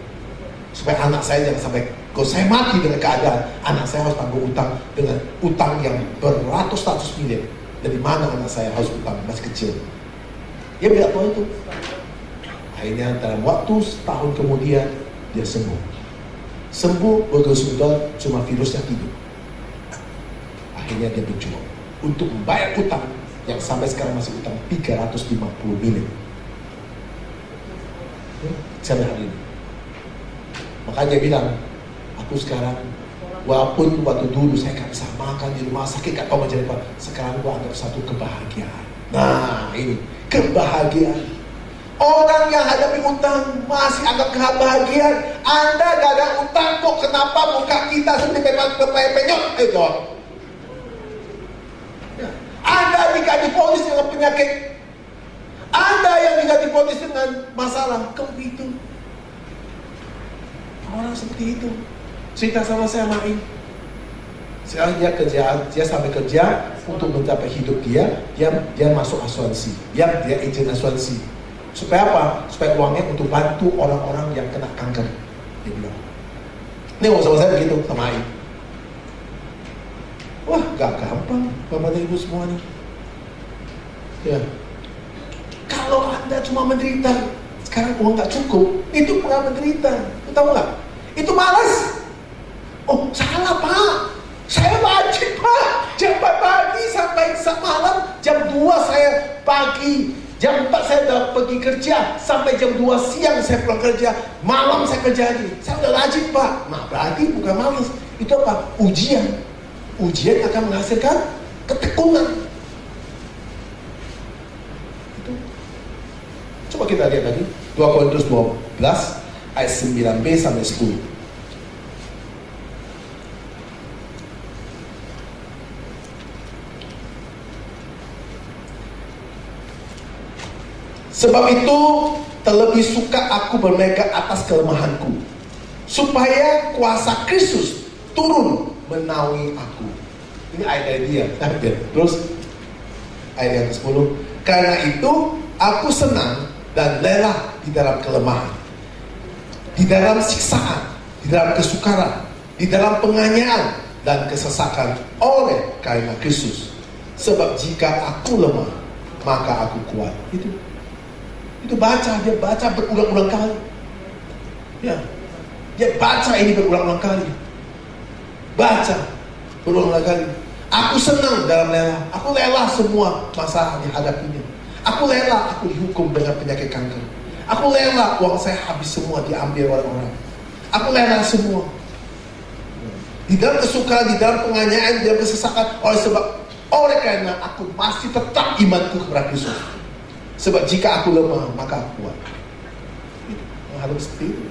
supaya anak saya jangan sampai, kalau saya mati dengan keadaan anak saya harus tangguh utang dengan utang yang beratus-ratus miliar. Dari mana anak saya harus utang, masih kecil. Dia tidak tahu itu. Akhirnya dalam waktu setahun kemudian dia sembuh bergeser, cuma virusnya tidur. Akhirnya dia berjuang untuk membayar utang yang sampai sekarang masih utang 350 miliar sampai hari ini. Makanya dia bilang, aku sekarang walaupun waktu dulu saya gak bisa makan di rumah sakit, gak tahu macam apa, sekarang gua anggap satu kebahagiaan. Nah ini kebahagiaan. Orang yang hadapi utang masih anggap kebahagiaan. Anda gak ada utang kok, kenapa muka kita seperti penyok? Ayo jawab. Anda difonis dengan penyakit, Anda yang difonis dengan masalah, kok itu? Orang seperti itu. Cerita sama saya Main. Sekarang dia sampai kerja untuk mencapai hidup dia masuk asuransi. Dia agent asuransi. Supaya apa? Supaya uangnya untuk bantu orang-orang yang kena kanker. Dia bilang. Ini ngomong sama saya begitu sama Main. Wah, gak gampang Bapak dan Ibu semuanya. Ya. Kalau Anda cuma menderita, sekarang uang gak cukup, itu pernah menderita. Tahu nggak? Itu malas. Oh, salah Pak. Saya wajib Pak. Jam 4 pagi sampai malam, jam 2 saya pagi, jam 4 saya udah pergi kerja, sampai jam 2 siang saya pulang kerja, malam saya kerja lagi. Saya udah rajin Pak. Nah, berarti bukan malas. Itu apa? Ujian. Ujian akan menghasilkan ketekunan. Itu. Coba kita lihat lagi 2 Korintus 12 ayat 9b sampai 10. Sebab itu terlebih suka aku bermegah atas kelemahanku, supaya kuasa Kristus turun menaungi aku. Ini ayat dari dia. Terus ayat yang ke-10. Karena itu aku senang dan lelah di dalam kelemahan, di dalam siksaan, di dalam kesukaran, di dalam penganiayaan dan kesesakan oleh karena Kristus. Sebab jika aku lemah, maka aku kuat. Itu dia baca berulang-ulang kali. Ya, dia baca ini berulang-ulang kali. Baca berulang-ulang kali. Aku senang dalam lelah. Aku lelah semua masalah dihadapinya. Aku lelah, aku dihukum dengan penyakit kanker. Aku lelah, uang saya habis semua diambil oleh orang. Aku lelah semua. Di dalam kesukaran, di dalam penganiayaan, di dalam kesesakan, oleh karena aku masih tetap imanku kepada Kristus. Sebab jika aku lemah, maka aku kuat. Harus seperti itu.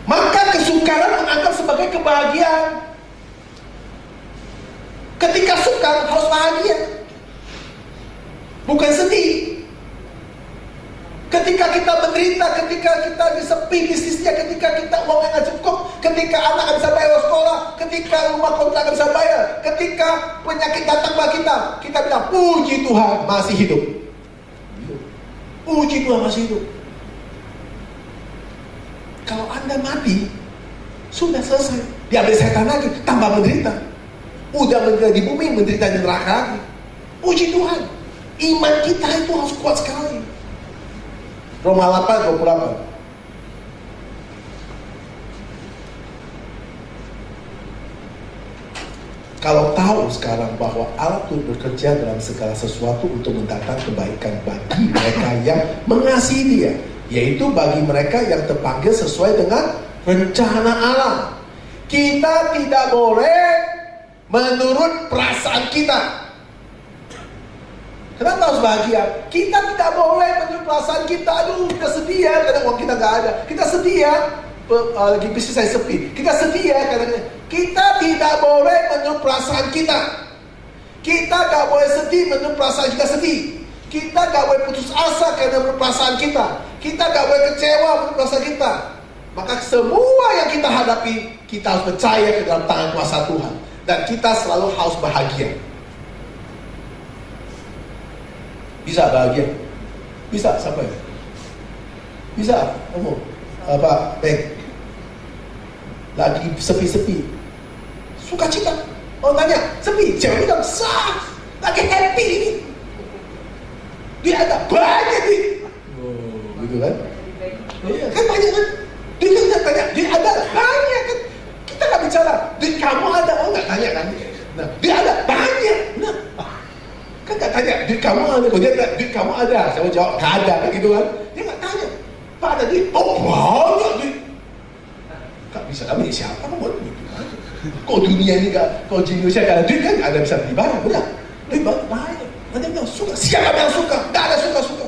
Maka kesukaran menganggap sebagai kebahagiaan. Ketika sukar harus bahagia, bukan sedih. Ketika kita menderita, ketika kita sepi bisnisnya, ketika kita uangnya nggak cukup, ketika anak nggak bisa bayar sekolah, ketika rumah kontrak nggak bisa bayar, ketika penyakit datang bagi kita bilang, puji Tuhan masih hidup. Puji Tuhan masih hidup. Kalau Anda mati, sudah selesai. Diambil setan lagi, tambah menderita. Udah menderita di bumi, menderita di neraka lagi. Puji Tuhan. Iman kita itu harus kuat sekali. Roma 8:28. Kalau tahu sekarang bahwa Allah turut bekerja dalam segala sesuatu untuk mendatangkan kebaikan bagi mereka yang mengasihi Dia, yaitu bagi mereka yang terpanggil sesuai dengan rencana Allah. Kita tidak boleh menurut perasaan kita. Kenapa harus bahagia? Kita tidak boleh menurut perasaan kita. Aduh, kita sedih ya karena uang kita nggak ada. Kita sedih ya, lagi bisnis saya sepi. Kita sedih ya karena kita tidak boleh menurut perasaan kita. Kita nggak boleh sedih menurut perasaan kita sedih. Kita nggak boleh putus asa karena menurut perasaan kita. Kita nggak boleh kecewa menurut perasaan kita. Maka semua yang kita hadapi, kita harus percaya ke dalam tangan kuasa Tuhan. Dan kita selalu harus bahagia. Bisa bahagia? Bisa, sampai? Bisa, kamu? Apa, baik? Lagi sepi-sepi, suka cita. Orang tanya, sepi, cewek bilang, sah, lagi happy ini. Dia ada banyak nih. Oh, gitu kan? Iya, kan banyak kan? Dia kan tanya, dia ada banyak kan? Kita nggak bicara, duit kamu ada, oh nggak tanya kan? Nah, dia ada banyak. Nah, kan nggak tanya, duit kamu ada, kalau dia duit kamu ada, saya jawab nggak ada, kan gitu kan? Dia nggak tanya, Pak ada duit, oh banyak duit. Nggak bisa, tapi siapa kamu buat duit? Kok dunia ini nggak, kalau di Indonesia nggak ada duit kan nggak ada bisa beli barang, benar? Duit banyak, nanti bilang suka, siapa yang suka? Nggak ada suka-suka.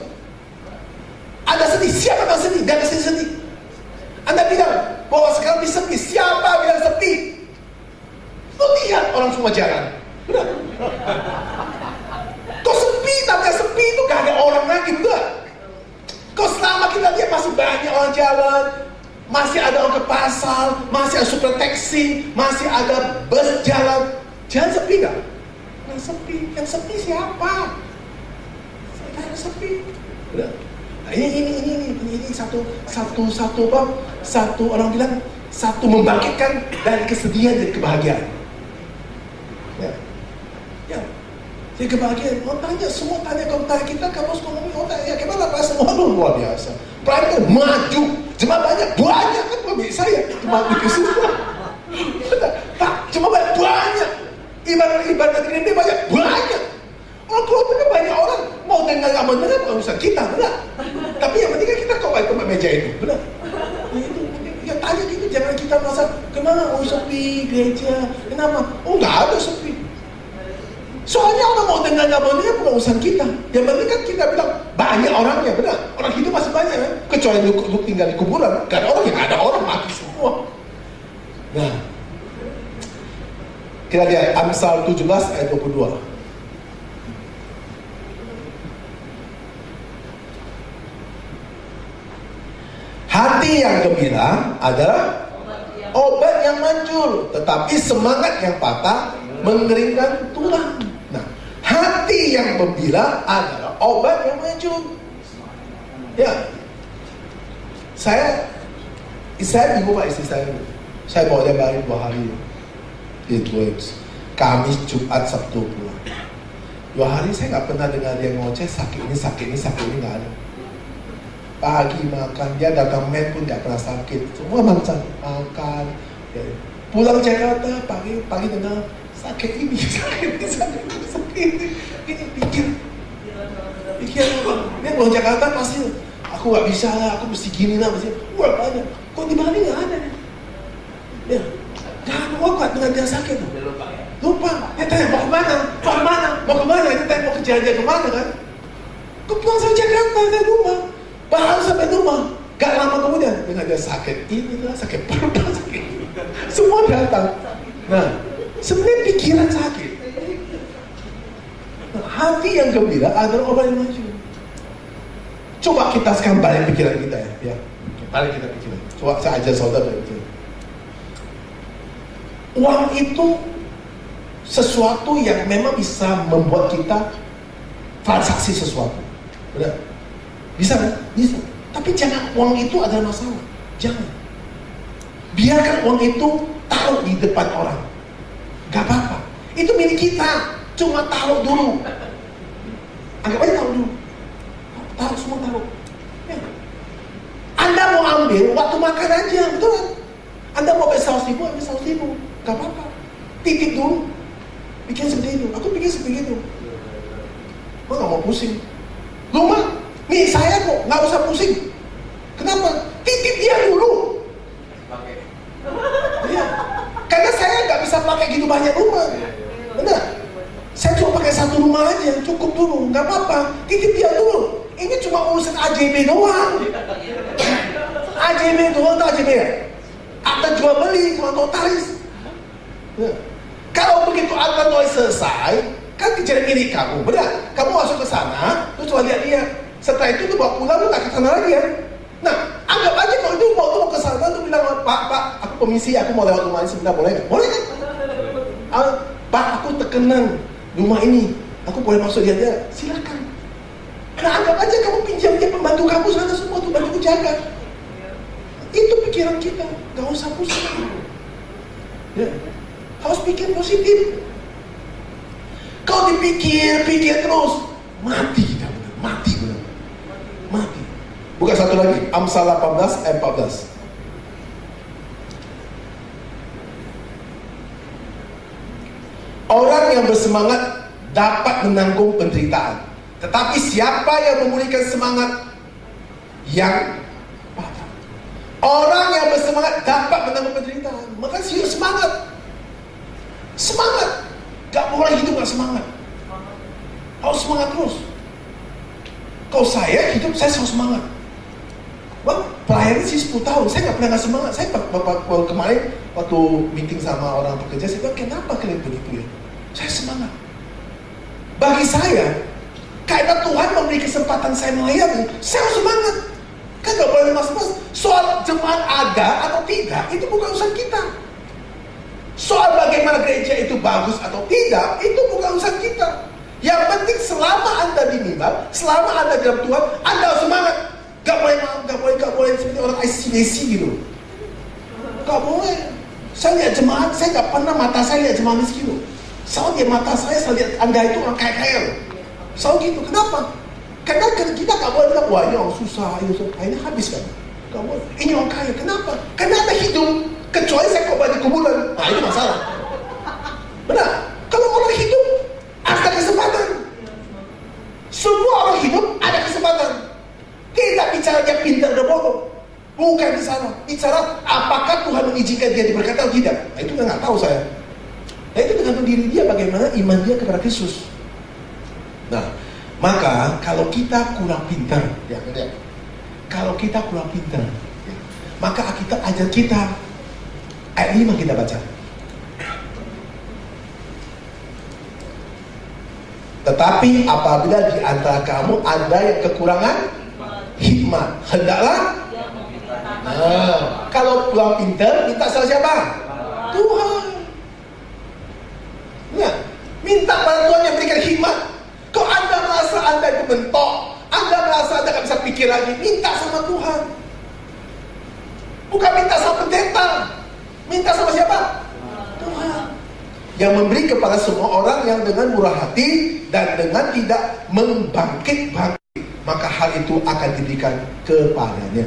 Ada sedih, siapa yang sedih? Nggak ada sedih. Anda bilang bahwa sekarang sepi, siapa bilang sepi? Lu lihat orang semua jalan, benar? Kok sepi, tapi sepi itu gak ada orang lagi, betul? Kok selama kita lihat masih banyak orang jalan, masih ada orang ke pasar, masih ada super taxi, masih ada bus jalan. Jalan sepi gak? Yang sepi, yang sepi siapa? Yang sepi, benar? Nah, ini satu orang bilang satu membangkitkan dari kesedihan jadi kebahagiaan. Ya, ya. Jadi kebahagiaan. Orang tanya, semua tanya komentar kita, kamu harus ngomongin orang ya gimana Pak? Semua luar biasa. Pelayanan maju, jemaah banyak kan suami saya cuma bikin semua. Pak, cuma banyak. Ibadah negeri banyak. Orang keluarga banyak orang mau dengar nggak mendengar bukan urusan kita, benar. Tapi yang penting kita kok baik tempat meja itu, benar. Nah, itu ya tanya gitu, jangan kita merasa kemana? Oh sepi gereja, kenapa? Oh nggak ada sepi. Soalnya orang mau dengar nggak mendengar bukan urusan kita. Yang penting kan kita bilang banyak orangnya, benar. Orang hidup masih banyak kan? Kecuali lu tinggal di kuburan, nggak ada orang, yang ada orang mati semua. Nah, kita lihat Amsal 17 ayat 22. Hati yang gembira adalah obat yang manjur, tetapi semangat yang patah mengeringkan tulang. Nah, hati yang gembira adalah obat yang manjur. Ya, saya bingung pak istri saya bawa dia balik 2 hari di Kamis, Jumat, Sabtu pulang. 2 hari saya nggak pernah dengar dia ngoceh sakit ini nggak ada. Pagi makan, dia datang med pun nggak pernah sakit, semua makan. Ya. Pulang Jakarta pagi dengar sakit ini, ini pikir dia pulang Jakarta pasti aku nggak bisa lah, aku mesti gini lah, mesti banyak. Kok di Bali nggak ada? Ya, jangan nggak dengan dia sakit tuh. Lupa. Dia tanya mau kemana? Dia tanya mau kerja kemana kan? Kok pulang sama Jakarta dari rumah? Baru sampai rumah, gak lama kemudian dengan dia sakit inilah, sakit perut, sakit semua datang. Nah, sebenarnya pikiran sakit. Nah, hati yang gembira adalah obat yang maju. Coba kita sekarang balik pikiran kita ya. Balik kita pikiran. Coba saya ajar saudara pikiran. Uang itu sesuatu yang memang bisa membuat kita transaksi sesuatu. Benar? Bisa kan? Bisa. Tapi jangan uang itu adalah masalah. Jangan. Biarkan uang itu taruh di depan orang. Gak apa-apa. Itu milik kita. Cuma taruh dulu. Anggap aja taruh dulu. Taruh, semua taruh. Ya. Anda mau ambil waktu makan aja, betul kan? Anda mau ambil 100.000, ambil 100.000. Gak apa-apa. Titip dulu. Bikin seperti itu. Aku bikin seperti itu. Gue gak mau pusing. Rumah, nih saya kok gak usah pusing. Kenapa? Titip dia dulu. Ya. Karena saya gak bisa pakai gitu banyak rumah. Benar? Saya cuma pakai satu rumah aja, cukup dulu. Gak apa-apa. Titip dia dulu. Ini cuma urusan AJB doang. AJB doang atau AJB ya? Akta jual beli, cuma notaris. Ya. Kalau begitu akta notaris selesai, kan kejadian milik kamu, benar? Kamu masuk ke sana, terus coba lihat dia. Setelah itu tuh bawa pulang, lu gak ke sana lagi ya. Nah, anggap aja kalau itu mau ke sana, tuh bilang, Pak, aku komisi, aku mau lewat rumah ini sebentar, boleh nggak? Boleh kan? Pak, aku terkenal rumah ini, aku boleh masuk dia? Silakan. Nah, anggap aja kamu pinjam dia pembantu kamu sana semua tuh bantu jaga. Itu pikiran kita, gak usah pusing. Ya. Harus pikir positif. Kau dipikir terus, mati kita benar, mati benar, mati. Bukan satu lagi, Amsal 18 ayat 14. Orang yang bersemangat dapat menanggung penderitaan, tetapi siapa yang memulihkan semangat yang patah? Orang yang bersemangat dapat menanggung penderitaan. Maka serius semangat. Semangat. Gak boleh hidup gak semangat. Harus semangat terus. Kalau saya hidup, saya selalu semangat. Bang, pelayanan sih 10 tahun, saya gak pernah gak semangat. Saya kemarin waktu meeting sama orang pekerja, saya bilang, kenapa kalian begitu ya? Saya semangat. Bagi saya, karena Tuhan memberi kesempatan saya melayani, saya harus semangat. Kan gak boleh mas-mas. Soal jemaat ada atau tidak, itu bukan urusan kita. Soal bagaimana gereja itu bagus atau tidak, itu bukan urusan kita. Yang penting selama Anda di mimbar, selama Anda dalam Tuhan, Anda harus semangat. Gak boleh seperti orang ICDC gitu. Gak boleh. Saya lihat jemaat, saya gak pernah mata saya lihat jemaat miskin. Selalu lihat mata saya lihat Anda itu orang kaya-kaya. Selalu gitu. Kenapa? Karena kita gak boleh bilang, wah ini orang susah, ini habis kan. Gak boleh. Ini orang kaya. Kenapa? Karena Anda hidup. Kecuali saya kau di kuburan, nah itu masalah. Benar? Kalau orang hidup, ada kesempatan. Semua orang hidup ada kesempatan. Tidak bicara dia pintar dan bodoh, bukan di sana. Bicara apakah Tuhan mengizinkan dia diberkati atau tidak. Nah itu nggak tahu saya. Nah itu tergantung diri dia bagaimana iman dia kepada Kristus. Nah, maka kalau kita kurang pintar, ya, kalau kita kurang pintar, ya, maka kita ajar kita. Ayat 5 kita baca. Tetapi apabila di antara kamu ada yang kekurangan hikmat, hendaklah. Nah, kalau kurang pintar, minta sama siapa? Tuhan. Nah, minta pada Tuhan yang berikan hikmat. Kalau Anda merasa Anda itu mentok, Anda merasa Anda gak bisa pikir lagi, minta sama Tuhan. Bukan minta sama pendeta. Minta sama siapa? Tuhan. Yang memberi kepada semua orang yang dengan murah hati dan dengan tidak membangkit-bangkit, maka hal itu akan diberikan kepadanya.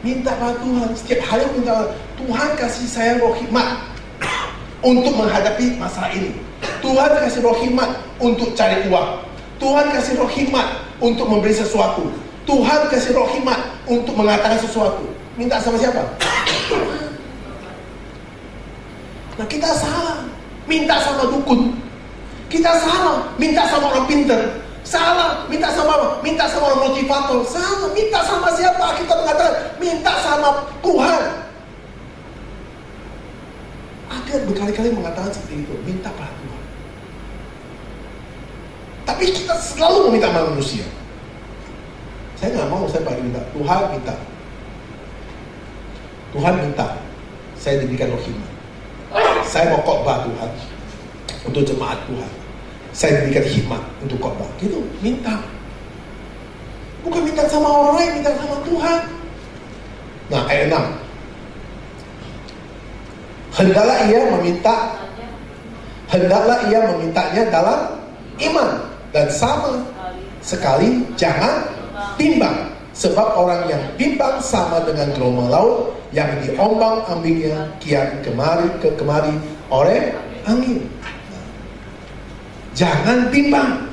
Minta pada Tuhan. Setiap hari minta, Tuhan kasih saya roh hikmat untuk menghadapi masalah ini. Tuhan kasih roh hikmat untuk cari uang. Tuhan kasih roh hikmat untuk memberi sesuatu. Tuhan kasih roh hikmat untuk mengatakan sesuatu. Minta sama siapa? Nah kita salah, minta sama dukun. Kita salah, minta sama orang pintar. Salah, minta sama orang motivator. Salah, minta sama siapa? Kita mengatakan, minta sama Tuhan. Ada berkali-kali mengatakan seperti itu, minta pada Tuhan. Tapi kita selalu meminta sama manusia. Saya nggak mau saya pakai minta. Tuhan minta saya diberikan roh hikmat. Saya mau khotbah Tuhan untuk jemaat Tuhan. Saya diberikan hikmat untuk khotbah. Gitu, minta. Bukan minta sama orang lain, minta sama Tuhan. Nah, ayat 6. Hendaklah ia memintanya dalam iman dan sama sekali jangan bimbang, sebab orang yang bimbang sama dengan gelombang laut yang diombang-ambingnya kian kemari oleh angin. Jangan bimbang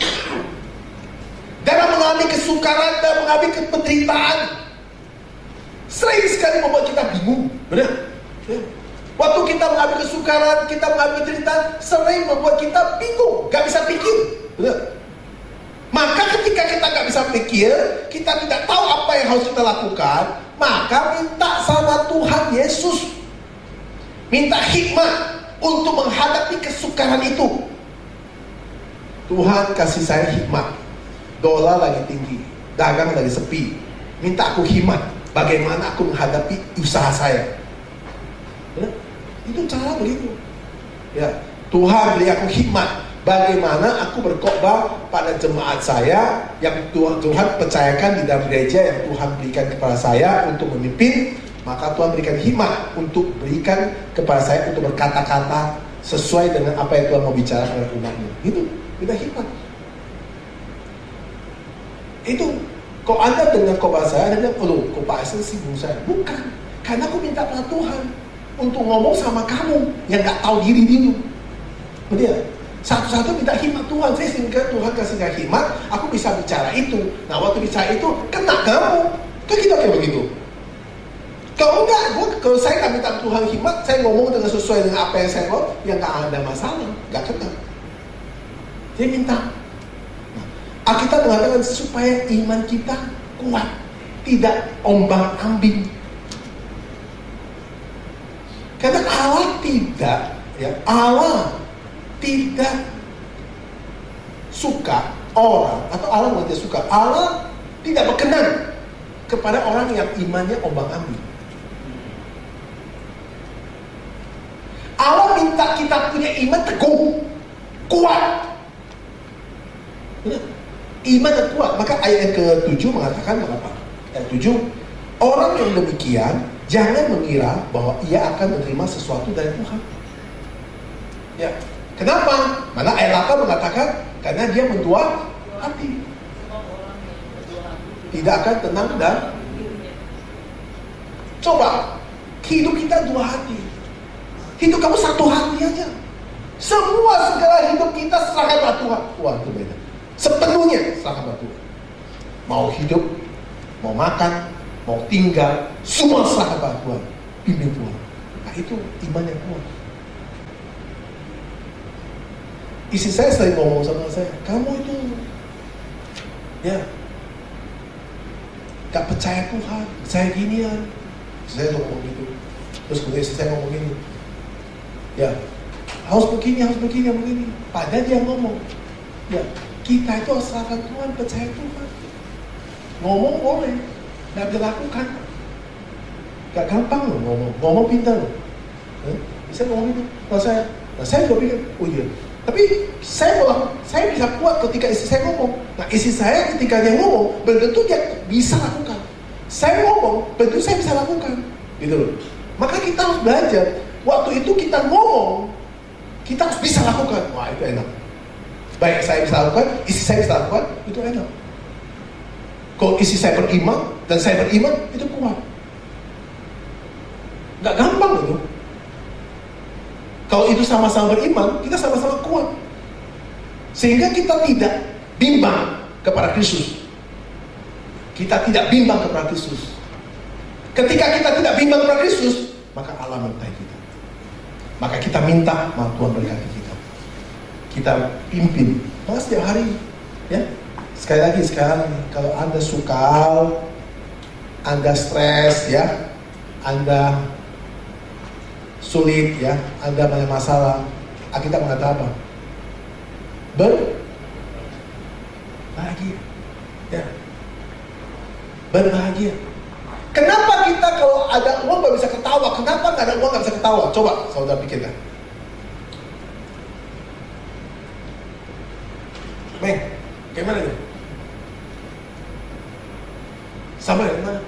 dalam mengalami kesukaran dan mengalami penderitaan. Sering sekali membuat kita bingung, benar? Ya. Waktu kita mengalami kesukaran, kita mengalami penderitaan, sering membuat kita bingung, gak bisa pikir, benar? Maka ketika kita gak bisa pikir, kita tidak tahu apa yang harus kita lakukan, maka minta sama Tuhan Yesus, minta hikmat untuk menghadapi kesukaran itu. Tuhan kasih saya hikmat. Dolar lagi tinggi, dagang lagi sepi, minta aku hikmat bagaimana aku menghadapi usaha saya. Ya, itu cara begitu. Ya, Tuhan beri aku hikmat bagaimana aku berkhotbah pada jemaat saya yang Tuhan percayakan di dalam gereja yang Tuhan berikan kepada saya untuk memimpin. Maka Tuhan berikan hikmat untuk berikan kepada saya untuk berkata-kata sesuai dengan apa yang Tuhan mau bicara kepada umatnya. Itu kita hikmat. Itu, kalau Anda dengar khotbah saya, Anda bilang, oh khotbah saya sibuk saya. Bukan, karena aku minta pada Tuhan untuk ngomong sama kamu yang gak tahu diri dulu. Betul? Satu-satu minta hikmat Tuhan. Saya sehingga Tuhan kasih saya hikmat, aku bisa bicara itu. Nah, waktu bicara itu, kena kamu. Kan kita kayak begitu. Kalau enggak, kalau saya gak minta Tuhan hikmat, saya ngomong dengan sesuai dengan apa yang saya mau, ya gak ada masalah, gak kena. Saya minta. Alkitab mengatakan supaya iman kita kuat, tidak ombang-ambing. Karena Allah tidak suka orang, atau Allah tidak suka, Allah tidak berkenan kepada orang yang imannya ombang-ambing. Allah minta kita punya iman teguh, kuat. Iman yang kuat. Maka ayat yang ke-7 mengatakan apa? Ayat 7, orang yang demikian jangan mengira bahwa ia akan menerima sesuatu dari Tuhan. Ya, kenapa? Mana ayat 8 mengatakan karena dia mendua hati, tidak akan tenang dan coba hidup kita dua hati. Hidup kamu satu hati aja. Semua segala hidup kita serahkan pada Tuhan. Wah, itu beda. Sepenuhnya serahkan pada Tuhan. Mau hidup, mau makan, mau tinggal, semua serahkan pada Tuhan. Pimpin Tuhan. Nah, itu iman yang kuat. Istri saya sering ngomong sama saya, kamu itu ya gak percaya Tuhan, percaya ginian. Saya ngomong gitu. Terus kemudian istri saya ngomong gini, ya harus begini. Padahal dia ngomong, ya kita itu harus serahkan Tuhan, percaya Tuhan. Ngomong boleh, gak bisa lakukan. Gak gampang loh ngomong pintar loh. Bisa ngomong gitu. Nah saya juga pikir, oh iya. Tapi saya bisa kuat ketika istri saya ngomong. Nah istri saya ketika dia ngomong, belum tentu dia bisa lakukan. Saya ngomong, belum tentu saya bisa lakukan. Gitu loh. Maka kita harus belajar. Waktu itu kita ngomong, kita harus bisa lakukan. Wah itu enak. Baik saya bisa lakukan, istri saya bisa lakukan, itu enak. Kalau istri saya beriman dan saya beriman, itu kuat. Gak gampang itu. Kalau itu sama-sama beriman, kita sama-sama kuat. Sehingga kita tidak bimbang kepada Kristus. Kita tidak bimbang kepada Kristus. Ketika kita tidak bimbang kepada Kristus, maka Allah menyertai kita. Maka kita minta, maka Tuhan berkati kita. Kita pimpin. Maka setiap hari, ya. Sekali lagi, kalau Anda sukar, Anda stres, ya, Anda sulit, ya, Anda banyak masalah, kita mengatakan apa? Bahagia, ya. Berbahagia. Kenapa kita kalau ada uang gak bisa ketawa? Kenapa gak ada uang gak bisa ketawa? Coba saudara pikirkan. Meng, gimana nih? Sama ya, gimana?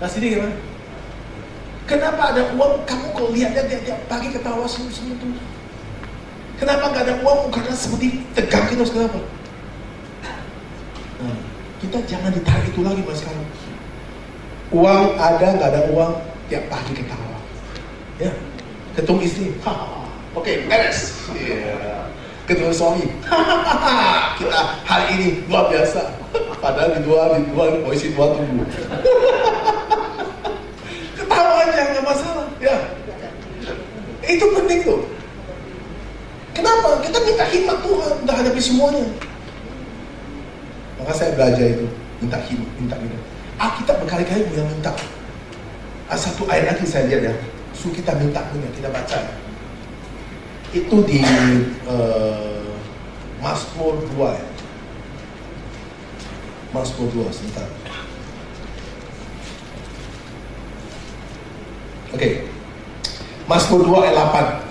Nah sini gimana? Kenapa ada uang? Kamu kalau lihatnya dia pagi ketawa senyum-senyum tuh. Kenapa gak ada uang? Karena seperti tegang terus, kenapa? Nah, kita jangan ditarik itu lagi mas sekarang. Uang ada, gak ada uang, tiap pagi ketawa. Ya, ketemu istri, oke, beres. Yeah. Ketemu suami, kita hari ini luar biasa. Padahal di luar polisi dua tunggu. Ketawa aja nggak masalah, ya. Itu penting tuh. Kenapa? Kita minta hikmat Tuhan untuk hadapi semuanya. Maka saya belajar itu, minta hikmat, minta. Kita berkali-kali yang minta. Satu ayat lagi saya lihat ya, suruh kita minta punya, kita baca. Itu di Mazmur 2 ya. Mazmur 2 sebentar. Oke. Mazmur 2 ayat 8.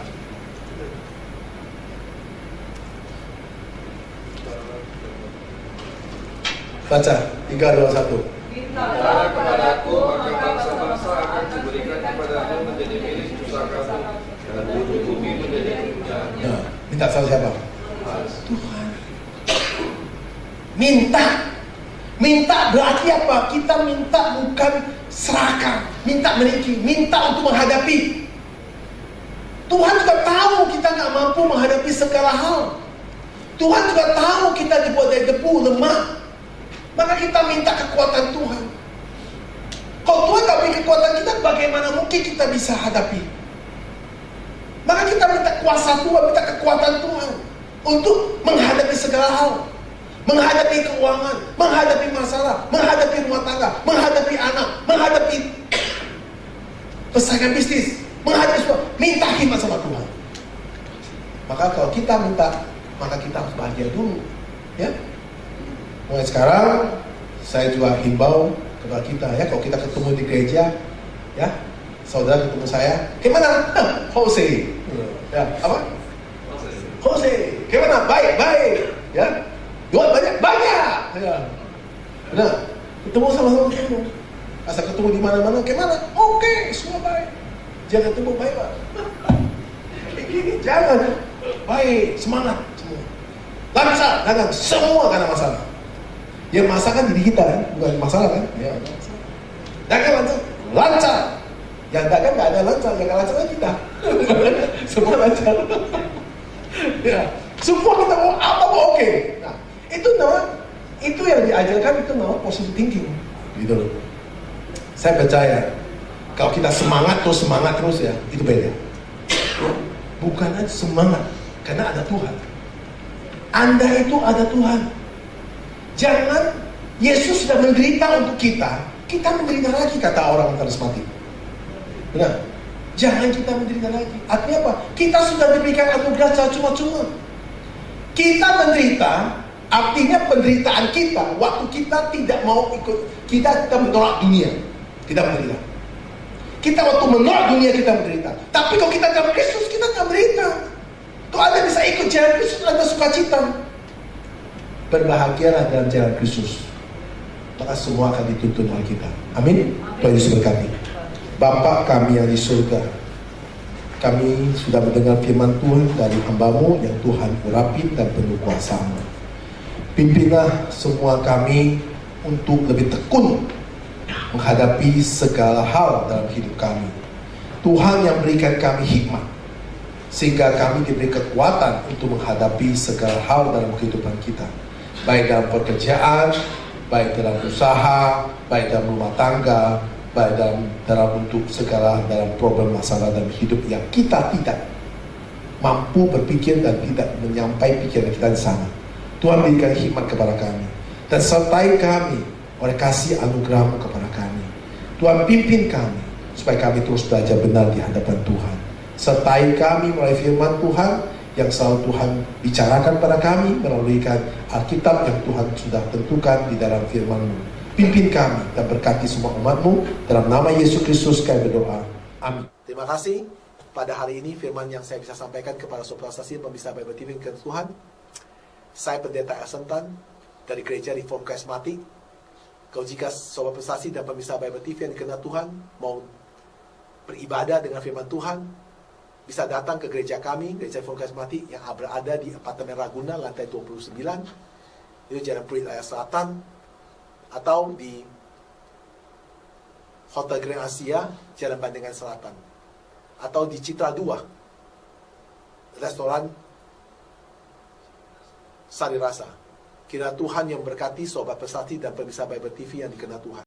Baca 3, 2, 1. Mintalah kepadaku, maka bangsa-bangsa akan kuberikan kepadamu menjadi milik pusakamu, dan bumi menjadi pujian. Nah, minta sama siapa? Tuhan. Minta berarti apa? Kita minta bukan serahkan, minta memiliki, minta untuk menghadapi. Tuhan juga tahu kita nggak mampu menghadapi segala hal. Tuhan juga tahu kita dibuat dari debu, lemah. Maka kita minta kekuatan Tuhan. Kalau Tuhan gak beri kekuatan kita, bagaimana mungkin kita bisa hadapi? Maka kita minta kuasa Tuhan, minta kekuatan Tuhan untuk menghadapi segala hal. Menghadapi keuangan, menghadapi masalah, menghadapi rumah tangga, menghadapi anak, menghadapi persaingan bisnis, menghadapi semua. Minta hikmat sama Tuhan. Maka kalau kita minta, maka kita harus bahagia dulu, ya. Mulai sekarang saya juga himbau kepada kita ya, kalau kita ketemu di gereja ya, saudara ketemu saya, gimana? Jose, ya apa? Jose, gimana? Baik, ya. Duit banyak, ya. Nah, ketemu sama-sama ketemu. Asal ketemu di mana-mana, gimana? Oke, semua baik. Jangan ketemu baik pak. Ini jangan baik, semangat semua. Lancar, jangan semua karena masalah. Yang masalah kan diri kita kan, bukan masalah kan? Ya. Jangan lancar. Yang dagang nggak ada lancar, yang lancar kan kita. Semua lancar. Ya, semua kita mau apa mau oke. Nah, itu yang diajarkan itu positive thinking, gitu loh. Saya percaya kalau kita semangat terus ya, itu beda. Bukan aja semangat, karena ada Tuhan. Anda itu ada Tuhan. Jangan, Yesus sudah menderita untuk kita menderita lagi, kata orang karismatik. Benar? Jangan kita menderita lagi. Artinya apa? Kita sudah diberikan anugerah secara cuma-cuma. Kita menderita, artinya penderitaan kita, waktu kita tidak mau ikut, kita menolak dunia, kita menderita. Kita waktu menolak dunia, kita menderita. Tapi kalau kita dalam Kristus, kita nggak menderita. Kalau Anda bisa ikut jalan Kristus, Anda sukacita. Berbahagialah dalam jalan Kristus, maka semua akan dituntun oleh kita. Amin. Tuhan Yesus berkati. Bapa kami yang di surga, kami sudah mendengar firman Tuhan dari hamba-Mu yang Tuhan urapi dan penuh kuasa-Mu. Pimpinlah semua kami untuk lebih tekun menghadapi segala hal dalam hidup kami. Tuhan yang berikan kami hikmat, sehingga kami diberi kekuatan untuk menghadapi segala hal dalam kehidupan kita. Baik dalam pekerjaan, baik dalam usaha, baik dalam rumah tangga, baik dalam untuk segala dalam problem masalah dalam hidup yang kita tidak mampu berpikir dan tidak menyampai pikiran kita di sana. Tuhan berikan hikmat kepada kami dan sertai kami oleh kasih anugerah-Mu kepada kami. Tuhan pimpin kami supaya kami terus belajar benar di hadapan Tuhan. Sertai kami melalui firman Tuhan yang selalu Tuhan bicarakan pada kami melalui Alkitab yang Tuhan sudah tentukan di dalam firman-Mu. Pimpin kami dan berkati semua umat-Mu. Dalam nama Yesus Kristus kami berdoa. Amin. Terima kasih. Pada hari ini firman yang saya bisa sampaikan kepada Sobat Stasiun Pemirsa Bible TV ke Tuhan. Saya Pendeta Asentan dari Gereja Reform Karismatik. Kalau jika Sobat Prestasi dan Pemirsa Bible TV yang dikenal Tuhan mau beribadah dengan firman Tuhan, bisa datang ke gereja kami, Gereja Reform Karismatik yang berada di Apartemen Raguna, lantai 29, itu Jalan Pluit Raya Selatan, atau di Hotel Grand Asia, Jalan Bandengan Selatan, atau di Citra 2, restoran Sari Rasa. Kiranya Tuhan yang berkati Sobat Prestasi dan Pemirsa Bible TV yang dikenal Tuhan.